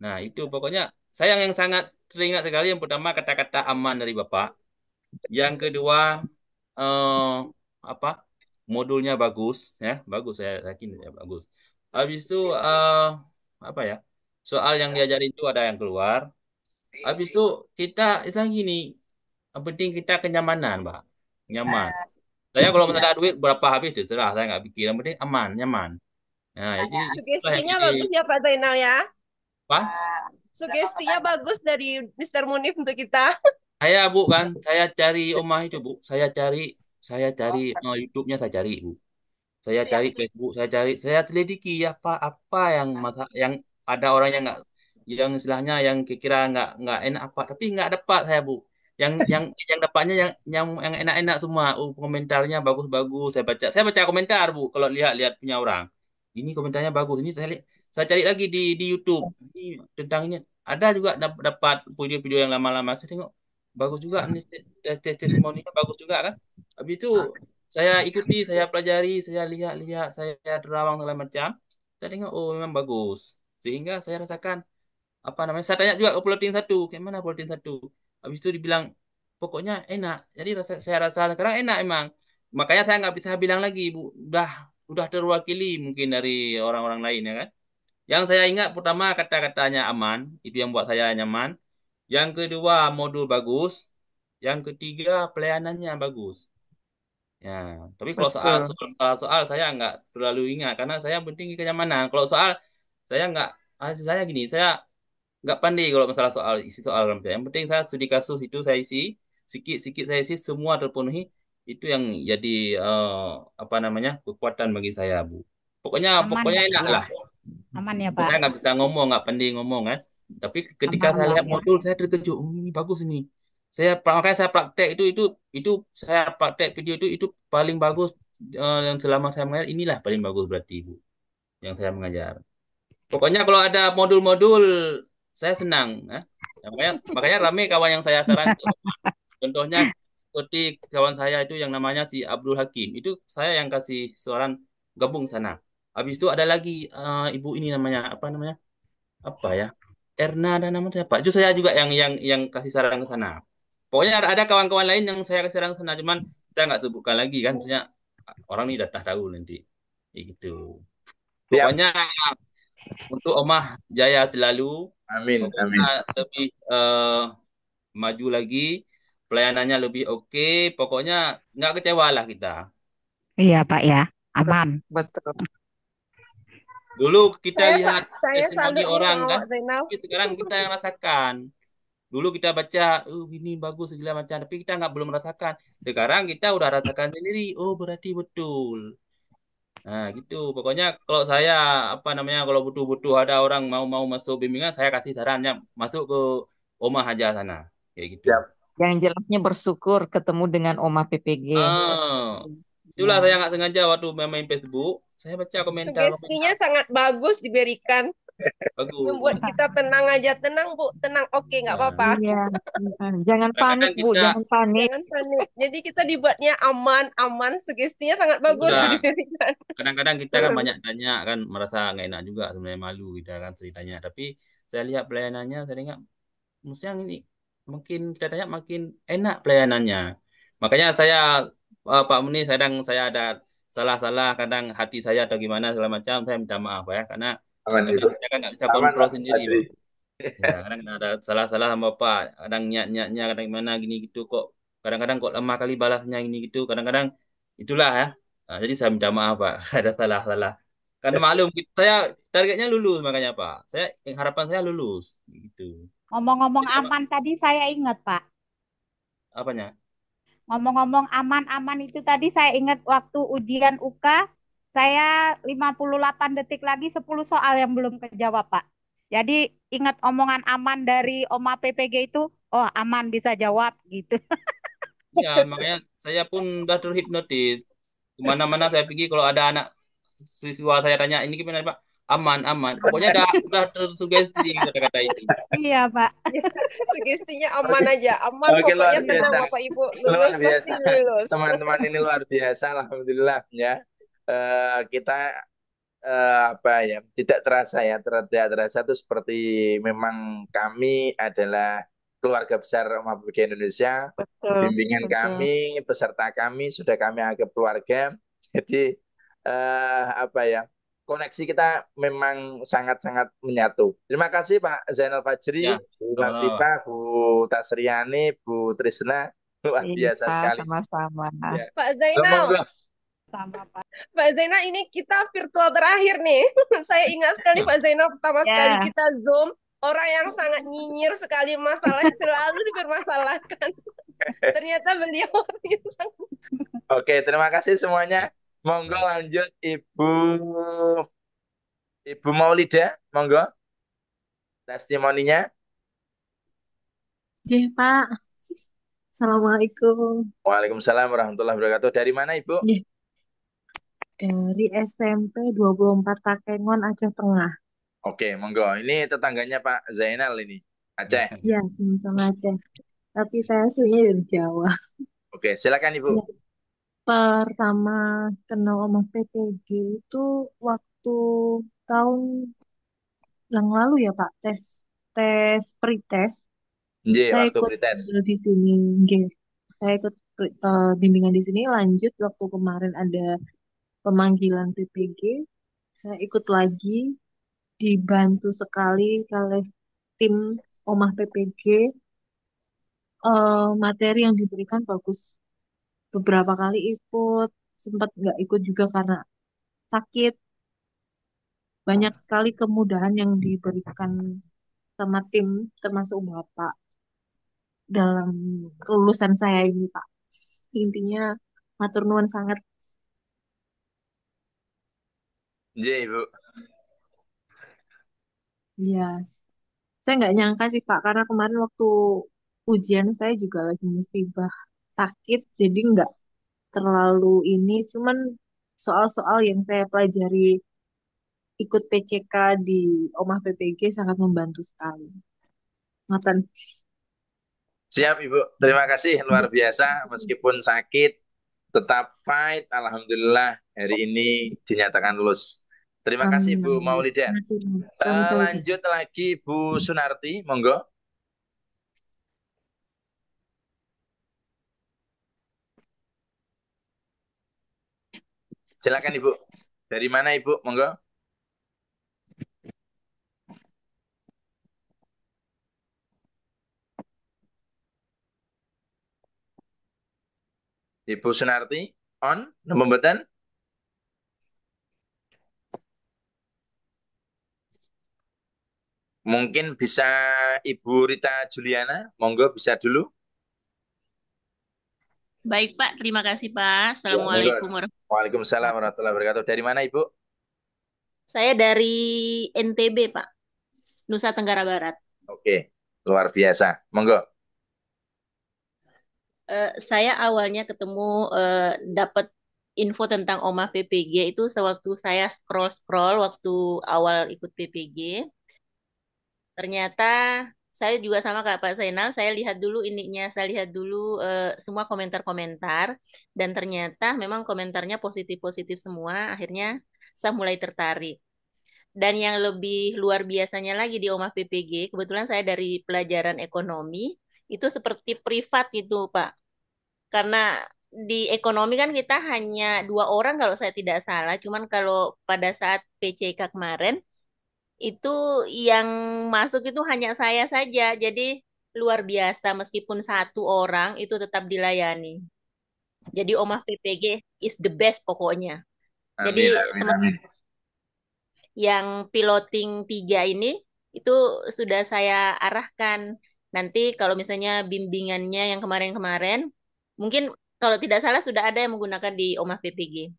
Nah, itu pokoknya saya yang sangat teringat sekali yang pertama kata-kata aman dari Bapak. Yang kedua eh apa? Modulnya bagus ya, bagus saya yakin ya bagus. Habis itu apa ya? Soal yang diajarin itu ada yang keluar. Habis itu kita Islam gini, yang penting kita kenyamanan, Pak. Nyaman. Saya kalau misalnya ada duit berapa habis terserah, saya nggak pikir. Yang penting aman, nyaman. Nah, jadi itulah yang Sugestinya jadi bagus ya Pak Zainal ya. apa? Sugestinya bagus dari Mister Munif untuk kita. Saya Bu kan, saya cari Omah itu Bu, saya cari YouTube-nya saya cari Bu. Saya cari Facebook, saya selidiki apa apa yang yang ada orang yang nggak, yang istilahnya yang kira nggak enak apa, tapi nggak dapat saya Bu. Yang dapatnya yang enak-enak semua. Komentarnya bagus-bagus. Saya baca komentar Bu. Kalau lihat-lihat punya orang, ini komentarnya bagus. Ini saya cari lagi di YouTube. Ini tentang ini ada juga dapat video-video yang lama-lama. Saya tengok bagus juga, ini tes testimoninya bagus juga kan. Habis itu saya ikuti, saya pelajari, saya lihat-lihat, saya terawang segala macam. Saya tengok, oh memang bagus. Sehingga saya rasakan, apa namanya, saya tanya juga ke Polotin satu, kayak mana Polotin satu. Habis itu dibilang, pokoknya enak. Jadi saya rasa sekarang enak emang. Makanya saya nggak bisa bilang lagi, Bu, udah terwakili mungkin dari orang-orang lain ya kan. Yang saya ingat pertama kata-katanya aman, itu yang buat saya nyaman. Yang kedua modul bagus. Yang ketiga pelayanannya bagus. Ya, tapi kalau Betul. soal saya nggak terlalu ingat karena saya yang penting kenyamanan. Kalau soal saya nggak, saya gini, saya nggak pandai kalau masalah soal isi soal dalam saya. Yang penting saya studi kasus itu saya isi sikit-sikit, saya isi semua terpenuhi, itu yang jadi apa namanya kekuatan bagi saya Bu. Pokoknya Aman pokoknya ya Pak enak ya. lah. Aman ya Pak. Saya nggak bisa ngomong, nggak pandai ngomong kan. Tapi ketika Aman saya Pak lihat ya. modul, saya terkejut. Oh, ini bagus ini. Makanya saya praktek itu saya praktek video itu paling bagus yang selama saya mengajar, inilah paling bagus berarti Ibu yang saya mengajar. Pokoknya kalau ada modul-modul saya senang. Makanya rame kawan yang saya saran. Contohnya seperti kawan saya itu yang namanya si Abdul Hakim. Itu saya yang kasih saran gabung sana. Habis itu ada lagi ibu ini namanya apa namanya? Apa ya? Erna dan namanya siapa? Itu saya juga yang kasih saran ke sana. Pokoknya ada kawan-kawan lain yang saya kasih saran ke sana, cuman saya nggak sebutkan lagi kan, maksudnya orang ini udah tahu nanti. Kayak gitu. Siap. Pokoknya untuk Omah Jaya selalu, Amin, pokoknya amin. lebih maju lagi, pelayanannya lebih oke, pokoknya nggak kecewa lah kita. Iya Pak ya. Aman. Betul. Dulu kita Saya lihat saya testimoni salut nih orang sama kan, Pak Zainal. tapi sekarang kita yang rasakan. Dulu kita baca, oh ini bagus segala macam, tapi kita nggak belum merasakan. Sekarang kita udah rasakan sendiri, oh berarti betul. Nah gitu, pokoknya kalau saya apa namanya, kalau butuh-butuh ada orang mau masuk bimbingan, saya kasih sarannya masuk ke Omah aja sana, kayak gitu. Siap. Yang jelasnya bersyukur ketemu dengan Oma PPG. Itulah Ya. saya nggak sengaja waktu main Facebook, saya baca Sugestinya komentar-komentar sangat bagus diberikan. Membuat bagus. kita tenang aja. Tenang, Bu. Tenang. Oke, nggak Nah, apa-apa. Iya. Jangan panik, kadang-kadang Bu, kita jangan panik. Jangan panik. Jadi kita dibuatnya aman, aman. Sugestinya sangat bagus udah diberikan. kadang-kadang kita kan banyak tanya kan merasa nggak enak juga sebenarnya malu kita kan ceritanya. Tapi saya lihat pelayanannya, saya ingat mesti yang ini makin kita tanya makin enak pelayanannya. Makanya saya Pak Muni kadang saya ada salah-salah kadang hati saya atau gimana segala macam saya minta maaf ya karena Aman kadang itu. kita kan nggak bisa Aman kontrol Pak sendiri Fajri. Bang. Ya, kadang ada salah-salah sama Bapak, kadang niat-niatnya, kadang gimana gini gitu kok. Kadang-kadang kok lemah kali balasnya ini gitu. Kadang-kadang itulah ya. Nah, jadi saya minta maaf Pak, ada salah-salah. Karena maklum, saya targetnya lulus makanya Pak. Harapan saya lulus gitu. Ngomong-ngomong Jadi aman tadi saya ingat, Pak. apanya? Ngomong-ngomong aman-aman itu tadi saya ingat waktu ujian UK, saya 58 detik lagi 10 soal yang belum kejawab, Pak. Jadi ingat omongan aman dari Oma PPG itu, oh aman bisa jawab gitu. Ya, makanya saya pun udah terhipnotis. Kemana-mana saya pergi kalau ada anak siswa saya tanya ini gimana Pak? Aman, aman. Pokoknya udah tersugesti kata-kata itu. Iya, Pak. Ya, sugestinya aman Oke, aman aman. oke luar Pokoknya tenang biasa. Bapak Ibu. Luar Lulus pasti biasa. lulus. Teman-teman ini luar biasa, alhamdulillah ya. Kita apa ya tidak terasa ya tidak terasa itu seperti memang kami adalah keluarga besar Umat Buddha Indonesia, Betul, bimbingan betul. kami, peserta kami sudah kami anggap keluarga. Jadi apa ya koneksi kita memang sangat-sangat menyatu. Terima kasih Pak Zainal Ya, Fajri, Bu sama-sama Pak. Latifah, Bu Tasriani, Bu Trisna, luar biasa Iya, sekali. sama-sama. Ya. Pak Zainal, Monggo. Sama, Pak. Pak Zainal ini kita virtual terakhir nih. Saya ingat sekali Pak Zainal pertama sekali Ya, kita Zoom. Orang yang sangat nyinyir sekali masalah selalu dipermasalahkan. Ternyata beliau orang yang sangat... Oke, terima kasih semuanya. Monggo lanjut Ibu Maulida, monggo testimoninya. Oke, Pak. Assalamualaikum. Waalaikumsalam warahmatullahi wabarakatuh. Dari mana Ibu? Nih, dari SMP 24 Takengon, Aceh Tengah. Oke, monggo. Ini tetangganya Pak Zainal ini. Aceh. Ya, sama-sama Aceh. Tapi saya aslinya dari Jawa. Oke, silakan Ibu. Ya, pertama kenal sama PTG itu waktu tahun yang lalu ya Pak, tes tes pretest. Nggih, Saya waktu ikut pretest. di sini, nggih. Saya ikut bimbingan di sini. Lanjut waktu kemarin ada pemanggilan PPG, saya ikut lagi, dibantu sekali oleh tim Omah PPG. Materi yang diberikan bagus. Beberapa kali ikut, sempat nggak ikut juga karena sakit. Banyak sekali kemudahan yang diberikan sama tim, termasuk Bapak, dalam kelulusan saya ini, Pak. Intinya, matur nuwun sangat. Nggih, Ibu. Ya, saya nggak nyangka sih, Pak, karena kemarin waktu ujian saya juga lagi musibah sakit, jadi nggak terlalu ini, cuman soal-soal yang saya pelajari ikut PCK di Omah PPG sangat membantu sekali. Ngaten. Siap, Ibu. Terima kasih luar biasa meskipun sakit tetap fight. Alhamdulillah hari ini dinyatakan lulus. Terima kasih Amin, Bu amin. Maulida. Sama-sama. Lanjut lagi Bu Sunarti, monggo. Silakan Ibu. Dari mana Ibu? Monggo. Ibu Sunarti, on, nomor button. Mungkin bisa Ibu Rita Juliana, monggo bisa dulu. Baik, Pak. Terima kasih, Pak. Ya, monggo. Assalamualaikum warahmatullahi Waalaikumsalam wabarakatuh. warahmatullahi wabarakatuh. Dari mana Ibu? Saya dari NTB, Pak. Nusa Tenggara Barat. Oke, luar biasa. Monggo. Saya awalnya ketemu dapat info tentang OMA PPG itu sewaktu saya scroll-scroll waktu awal ikut PPG. Ternyata saya juga sama kayak Pak Zainal, saya lihat dulu ininya, saya lihat dulu semua komentar-komentar, dan ternyata memang komentarnya positif-positif semua, akhirnya saya mulai tertarik. Dan yang lebih luar biasanya lagi di OMA PPG, kebetulan saya dari pelajaran ekonomi, itu seperti privat gitu, Pak. Karena di ekonomi kan kita hanya 2 orang kalau saya tidak salah, cuman kalau pada saat PCK kemarin, itu yang masuk itu hanya saya saja. Jadi luar biasa meskipun 1 orang itu tetap dilayani. Jadi Omah PPG is the best pokoknya. Jadi Amin, amin, teman amin. yang piloting 3 ini itu sudah saya arahkan. Nanti kalau misalnya bimbingannya yang kemarin-kemarin, mungkin kalau tidak salah sudah ada yang menggunakan di Omah PPG.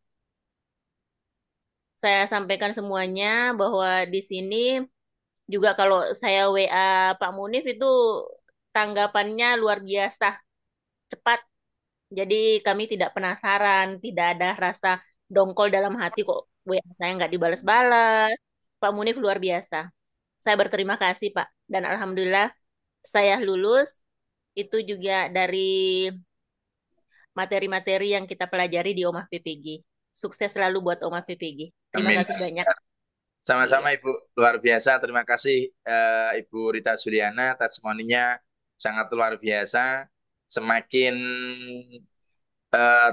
Saya sampaikan semuanya bahwa di sini juga kalau saya WA Pak Munif itu tanggapannya luar biasa, cepat. Jadi kami tidak penasaran, tidak ada rasa dongkol dalam hati kok WA saya nggak dibalas-balas. Pak Munif luar biasa. Saya berterima kasih Pak. Dan Alhamdulillah saya lulus itu juga dari materi-materi yang kita pelajari di OMAH PPG. Sukses selalu buat OMAH PPG. Terima Amin. kasih banyak. Sama-sama Iya. Ibu, luar biasa. Terima kasih Ibu Rita Juliana, testimoninya sangat luar biasa. Semakin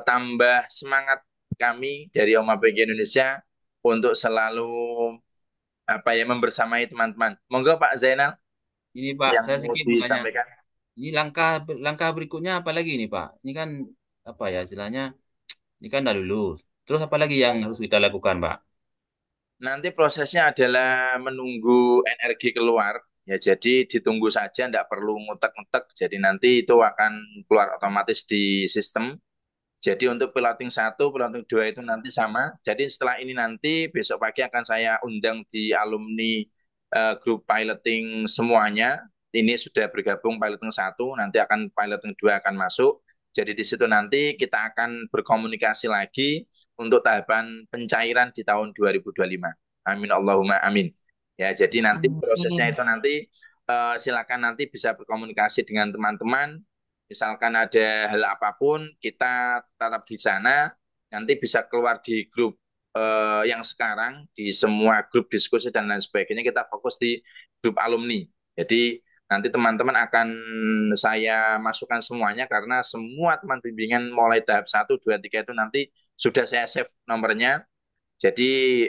tambah semangat kami dari Oma PG Indonesia untuk selalu membersamai teman-teman. Monggo Pak Zainal Ini Pak, yang saya mau sedikit mau tanya. disampaikan. Ini langkah langkah berikutnya apa lagi nih Pak? Ini kan apa ya istilahnya? Ini kan udah lulus. Terus apa lagi yang harus kita lakukan Pak? Nanti prosesnya adalah menunggu energi keluar. Ya, jadi ditunggu saja, tidak perlu ngutek-ngutek. Jadi nanti itu akan keluar otomatis di sistem. Jadi untuk piloting 1, piloting 2 itu nanti sama. Jadi setelah ini nanti besok pagi akan saya undang di alumni grup piloting semuanya. Ini sudah bergabung piloting 1, nanti akan piloting 2 akan masuk. Jadi di situ nanti kita akan berkomunikasi lagi untuk tahapan pencairan di tahun 2025. Amin Allahumma amin. Ya, jadi nanti prosesnya Amin. itu nanti silakan nanti bisa berkomunikasi dengan teman-teman. Misalkan ada hal apapun, kita tetap di sana, nanti bisa keluar di grup yang sekarang, di semua grup diskusi dan lain sebagainya, kita fokus di grup alumni. Jadi nanti teman-teman akan saya masukkan semuanya, karena semua teman bimbingan mulai tahap 1, 2, 3 itu nanti sudah saya save nomornya. Jadi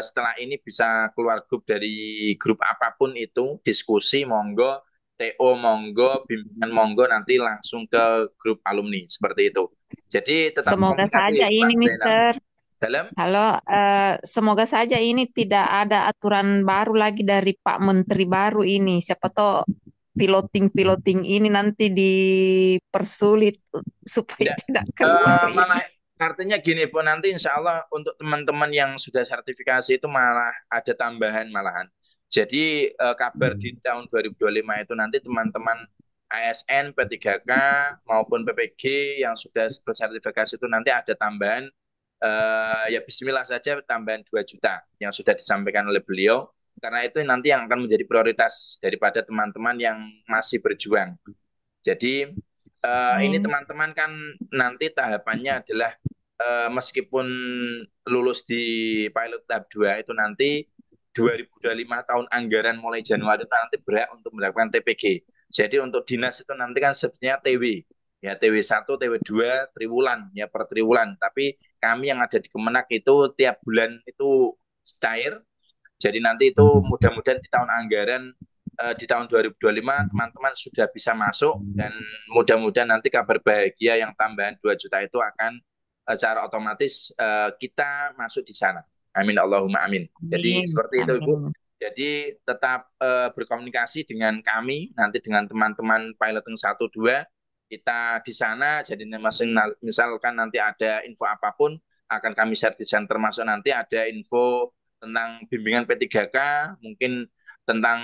setelah ini bisa keluar grup dari grup apapun itu, diskusi monggo, TO monggo, bimbingan monggo, nanti langsung ke grup alumni seperti itu. Jadi tetap Semoga komunikasi saja Pak ini, Zainal. Mister. Dalam Halo, semoga saja ini tidak ada aturan baru lagi dari Pak Menteri baru ini. Siapa tahu piloting-piloting ini nanti dipersulit supaya tidak keluar ini. malah artinya gini Bu, nanti insya Allah untuk teman-teman yang sudah sertifikasi itu malah ada tambahan malahan. Jadi kabar di tahun 2025 itu nanti teman-teman ASN, P3K maupun PPG yang sudah bersertifikasi itu nanti ada tambahan ya bismillah saja, tambahan 2 juta yang sudah disampaikan oleh beliau, karena itu nanti yang akan menjadi prioritas daripada teman-teman yang masih berjuang. Jadi ini Amin. teman-teman kan nanti tahapannya adalah meskipun lulus di pilot tahap 2 itu nanti 2025 tahun anggaran mulai Januari itu nanti berhak untuk melakukan TPG. Jadi untuk dinas itu nanti kan sebenarnya TW. Ya TW1, TW2, triwulan ya per triwulan. Tapi kami yang ada di Kemenak itu tiap bulan itu cair. Jadi nanti itu mudah-mudahan di tahun anggaran di tahun 2025 teman-teman sudah bisa masuk, dan mudah-mudahan nanti kabar bahagia yang tambahan 2 juta itu akan secara otomatis kita masuk di sana. Amin Allahumma amin. Jadi Amin. seperti itu Ibu. Amin. Jadi tetap berkomunikasi dengan kami, nanti dengan teman-teman piloting 1 2 kita di sana. Jadi misalkan nanti ada info apapun akan kami share di sana, termasuk nanti ada info tentang bimbingan P3K, mungkin tentang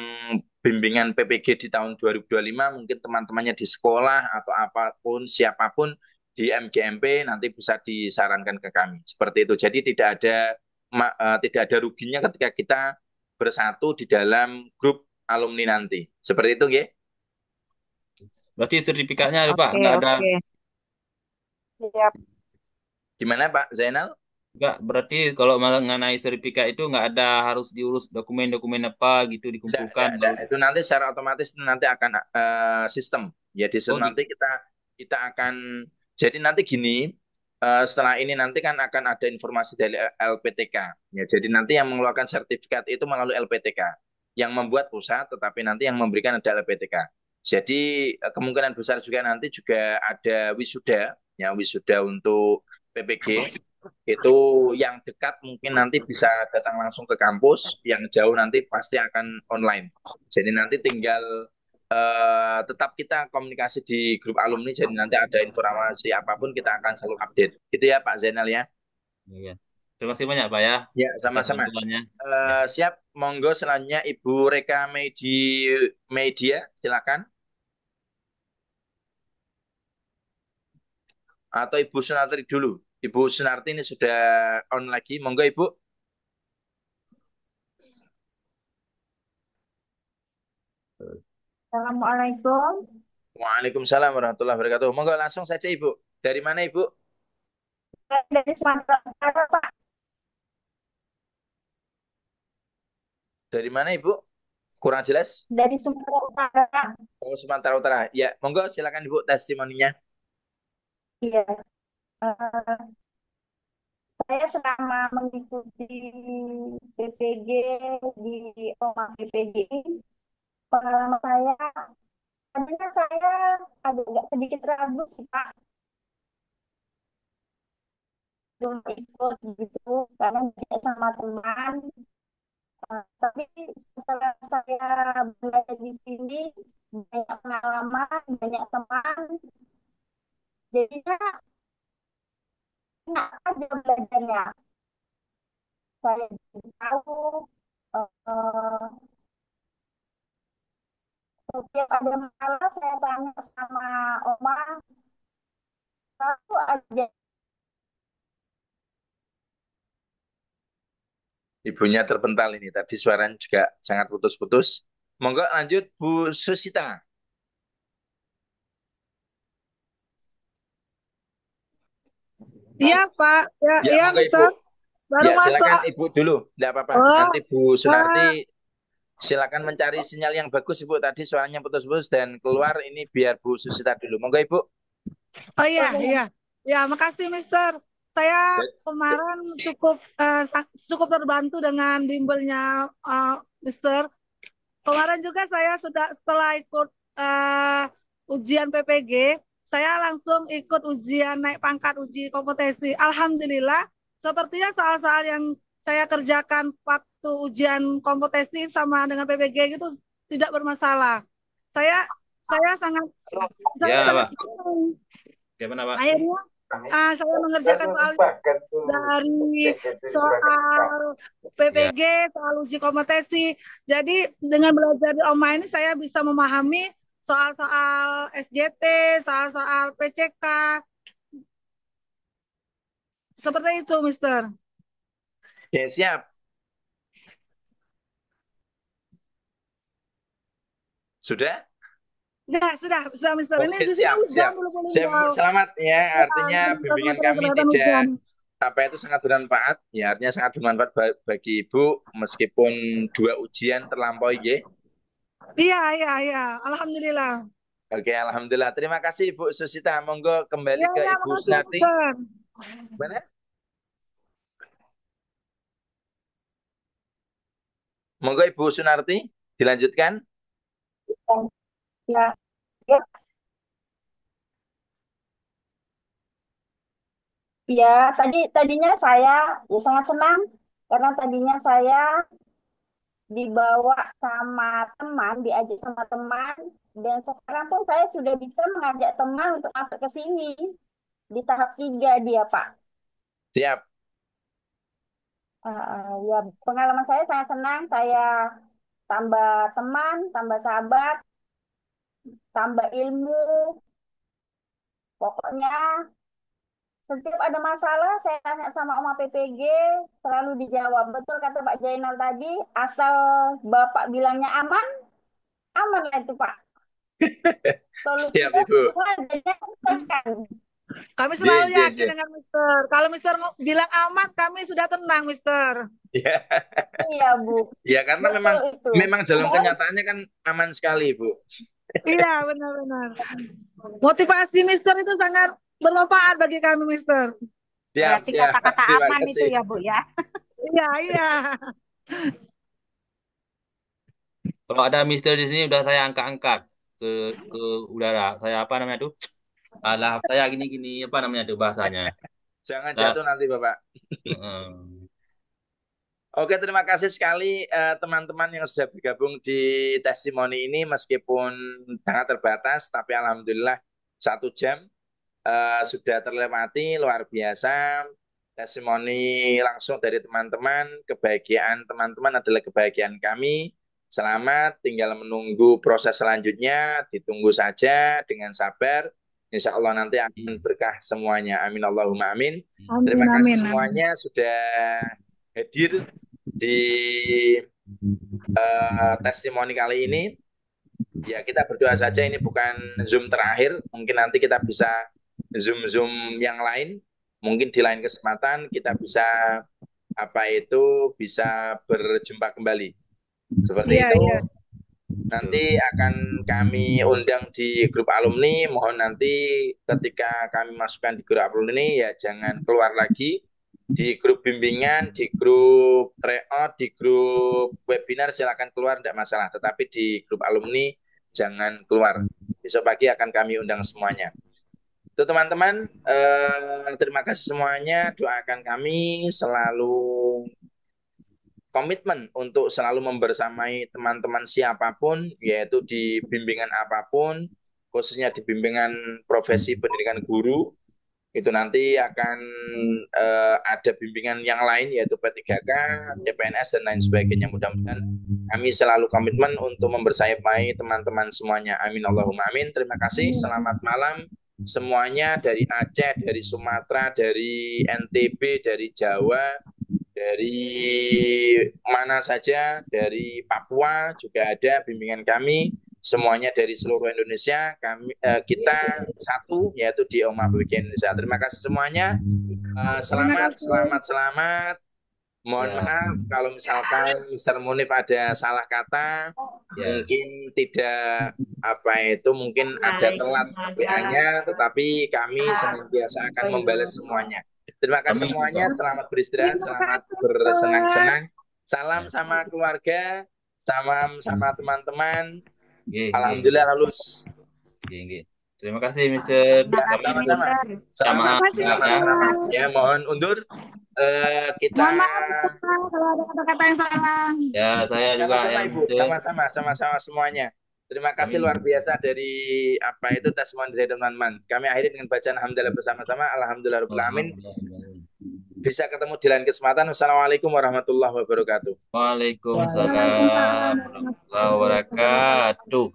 bimbingan PPG di tahun 2025, mungkin teman-temannya di sekolah atau apapun siapapun di MGMP nanti bisa disarankan ke kami. Seperti itu. Jadi tidak ada ruginya ketika kita bersatu di dalam grup alumni nanti. Seperti itu, nggih. Berarti sertifikatnya ada, Pak, Oke, nggak ada. oke. Siap. Gimana Pak Zainal? Nggak, berarti kalau mengenai sertifikat itu nggak ada harus diurus dokumen-dokumen apa gitu dikumpulkan Tidak. baru. Itu nanti secara otomatis nanti akan sistem. Ya, di Oh, nanti kita akan, jadi nanti gini, setelah ini nanti kan akan ada informasi dari LPTK. Ya, jadi nanti yang mengeluarkan sertifikat itu melalui LPTK. Yang membuat pusat, tetapi nanti yang memberikan ada LPTK. Jadi kemungkinan besar juga nanti juga ada wisuda, ya wisuda untuk PPG. Itu yang dekat mungkin nanti bisa datang langsung ke kampus, yang jauh nanti pasti akan online. Jadi nanti tinggal tetap kita komunikasi di grup alumni, jadi nanti ada informasi apapun kita akan selalu update. Gitu ya Pak Zainal ya. iya. Terima kasih banyak, Pak, ya, Ya, atas sama-sama. bantuannya. Ya. Siap, monggo selanjutnya Ibu Reka Media, silakan. Atau Ibu Sunarti dulu. Ibu Sunarti ini sudah on lagi, monggo Ibu. Assalamualaikum. Waalaikumsalam warahmatullahi wabarakatuh. Monggo langsung saja Ibu. Dari mana Ibu? Dari Sumatera Utara, Pak. Dari mana Ibu? Kurang jelas? Dari Sumatera Utara. Oh, Sumatera Utara. Ya, monggo silakan Ibu testimoninya. Iya. Eh, saya selama mengikuti PPG di Omang PPG, pengalaman saya, tadinya saya agak sedikit ragu sih, Pak. Belum ikut gitu, karena tidak sama teman. Tapi setelah saya belajar di sini, banyak pengalaman, banyak teman, jadinya enak aja belajarnya. Saya jadi tahu, eh, setiap ada masalah saya tanya sama Oma, satu aja. Ibunya terpental ini. Tadi suaranya juga sangat putus-putus. Monggo lanjut Bu Susita. Iya, Pak. Ya, Ya, iya, monggo Ibu. Mister. Baru Ya, masuk. silakan Ibu dulu. Tidak apa-apa. Oh, Nanti Bu Sunarti Pak. silakan mencari sinyal yang bagus Ibu. Tadi suaranya putus-putus dan keluar, ini biar Bu Susita dulu. Monggo Ibu. Oh iya, iya. Ya, makasih, Mister. Saya kemarin cukup terbantu dengan bimbelnya Mister. Kemarin juga saya setelah ikut ujian PPG, saya langsung ikut ujian naik pangkat uji kompetensi. Alhamdulillah, sepertinya soal-soal yang saya kerjakan waktu ujian kompetensi sama dengan PPG itu tidak bermasalah. Saya saya sangat Ya, sangat Pak. senang. Gimana, Pak? Akhirnya saya mengerjakan soal dari soal PPG, soal uji kompetensi. Jadi dengan belajar di Oma ini saya bisa memahami soal-soal SJT, soal-soal PCK. Seperti itu, Mister. Oke, siap. Sudah? Ya, sudah, Mister. Ini Oke, di sini siap, hujan siap. belum Siap, Bu. Selamat ya. Artinya bimbingan kami tidak apa itu sangat bermanfaat. Ya, artinya sangat bermanfaat bagi Ibu meskipun 2 ujian terlampaui, ya. Iya, iya, iya. Alhamdulillah. Oke, alhamdulillah. Terima kasih Ibu Susita. Monggo kembali Ya, ke ya, Ibu makasih, Sunarti. Mister. Mana? Monggo Ibu Sunarti dilanjutkan. Ya, ya, ya. Tadinya saya ya sangat senang karena tadinya saya dibawa sama teman, diajak sama teman, dan sekarang pun saya sudah bisa mengajak teman untuk masuk ke sini. Di tahap 3 dia, Pak. Siap. Ya, pengalaman saya sangat senang. Saya tambah teman, tambah sahabat, tambah ilmu. Pokoknya setiap ada masalah, saya tanya sama Oma PPG, selalu dijawab. Betul kata Pak Jainal tadi, asal Bapak bilangnya aman, aman lah itu Pak. Siap, Solusinya Ibu. semua adanya usahakan. Kami Nggih, selalu nggih, yakin nggih. dengan Mister. Kalau Mister bilang aman, kami sudah tenang, Mister. Ya, Iya, Bu. ya karena memang Betul itu. memang dalam Padahal, kenyataannya kan aman sekali, Bu. Iya, benar-benar. Motivasi Mister itu sangat bermanfaat bagi kami, Mister. Siap, Berarti siap. kata-kata Terima aman itu kasih. ya, Bu ya. Iya, iya. Kalau ada Mister di sini udah saya angkat-angkat ke udara. Saya apa namanya tuh? Alah, saya gini-gini apa namanya tuh bahasanya. Jangan Nah, jatuh nanti, Bapak. Oke, terima kasih sekali teman-teman yang sudah bergabung di testimoni ini meskipun sangat terbatas, tapi alhamdulillah 1 jam sudah terlewati, luar biasa. Testimoni langsung dari teman-teman, kebahagiaan teman-teman adalah kebahagiaan kami. Selamat, tinggal menunggu proses selanjutnya, ditunggu saja dengan sabar. Insya Allah nanti akan berkah semuanya. Amin Allahumma amin. Amin, Terima kasih amin, amin. semuanya sudah hadir di testimoni kali ini. Ya, kita berdoa saja ini bukan Zoom terakhir. Mungkin nanti kita bisa Zoom-Zoom yang lain. Mungkin di lain kesempatan kita bisa bisa berjumpa kembali. Seperti Iya, itu. iya. Nanti akan kami undang di grup alumni. Mohon nanti ketika kami masukkan di grup alumni ya jangan keluar lagi. Di grup bimbingan, di grup tryout, di grup webinar silakan keluar, tidak masalah. Tetapi di grup alumni jangan keluar. Besok pagi akan kami undang semuanya. Itu teman-teman, terima kasih semuanya. Doakan kami selalu komitmen untuk selalu membersamai teman-teman siapapun, yaitu di bimbingan apapun, khususnya di bimbingan profesi pendidikan guru. Itu nanti akan ada bimbingan yang lain yaitu P3K, CPNS, dan lain sebagainya. Mudah-mudahan kami selalu komitmen untuk membersamai teman-teman semuanya. Amin Allahumma amin. Terima kasih. Selamat malam semuanya dari Aceh, dari Sumatera, dari NTB, dari Jawa, dari mana saja, dari Papua juga ada bimbingan kami. Semuanya dari seluruh Indonesia, kita satu yaitu di Oma PPG Indonesia. Terima kasih semuanya. Selamat. Mohon maaf kalau misalkan Mr. Munif ada salah kata, mungkin tidak mungkin ada telat WA-nya, tetapi kami senantiasa akan membalas semuanya. Terima kasih semuanya. Selamat beristirahat, selamat bersenang-senang. Salam sama keluarga, salam sama teman-teman. Alhamdulillah lulus. Terima kasih, Mister. Sama-sama. Ya, mohon undur. Kita Mohon maaf kalau ada kata-kata yang salah. Ya, saya juga sama-sama, ya, Ibu. Mister. Sama-sama semuanya. Terima kasih luar biasa dari testimoni dari teman-teman. Kami akhiri dengan bacaan alhamdulillah bersama-sama. Alhamdulillah alamin. Bisa ketemu di lain kesempatan. Wassalamualaikum warahmatullahi wabarakatuh. Waalaikumsalam warahmatullahi wabarakatuh.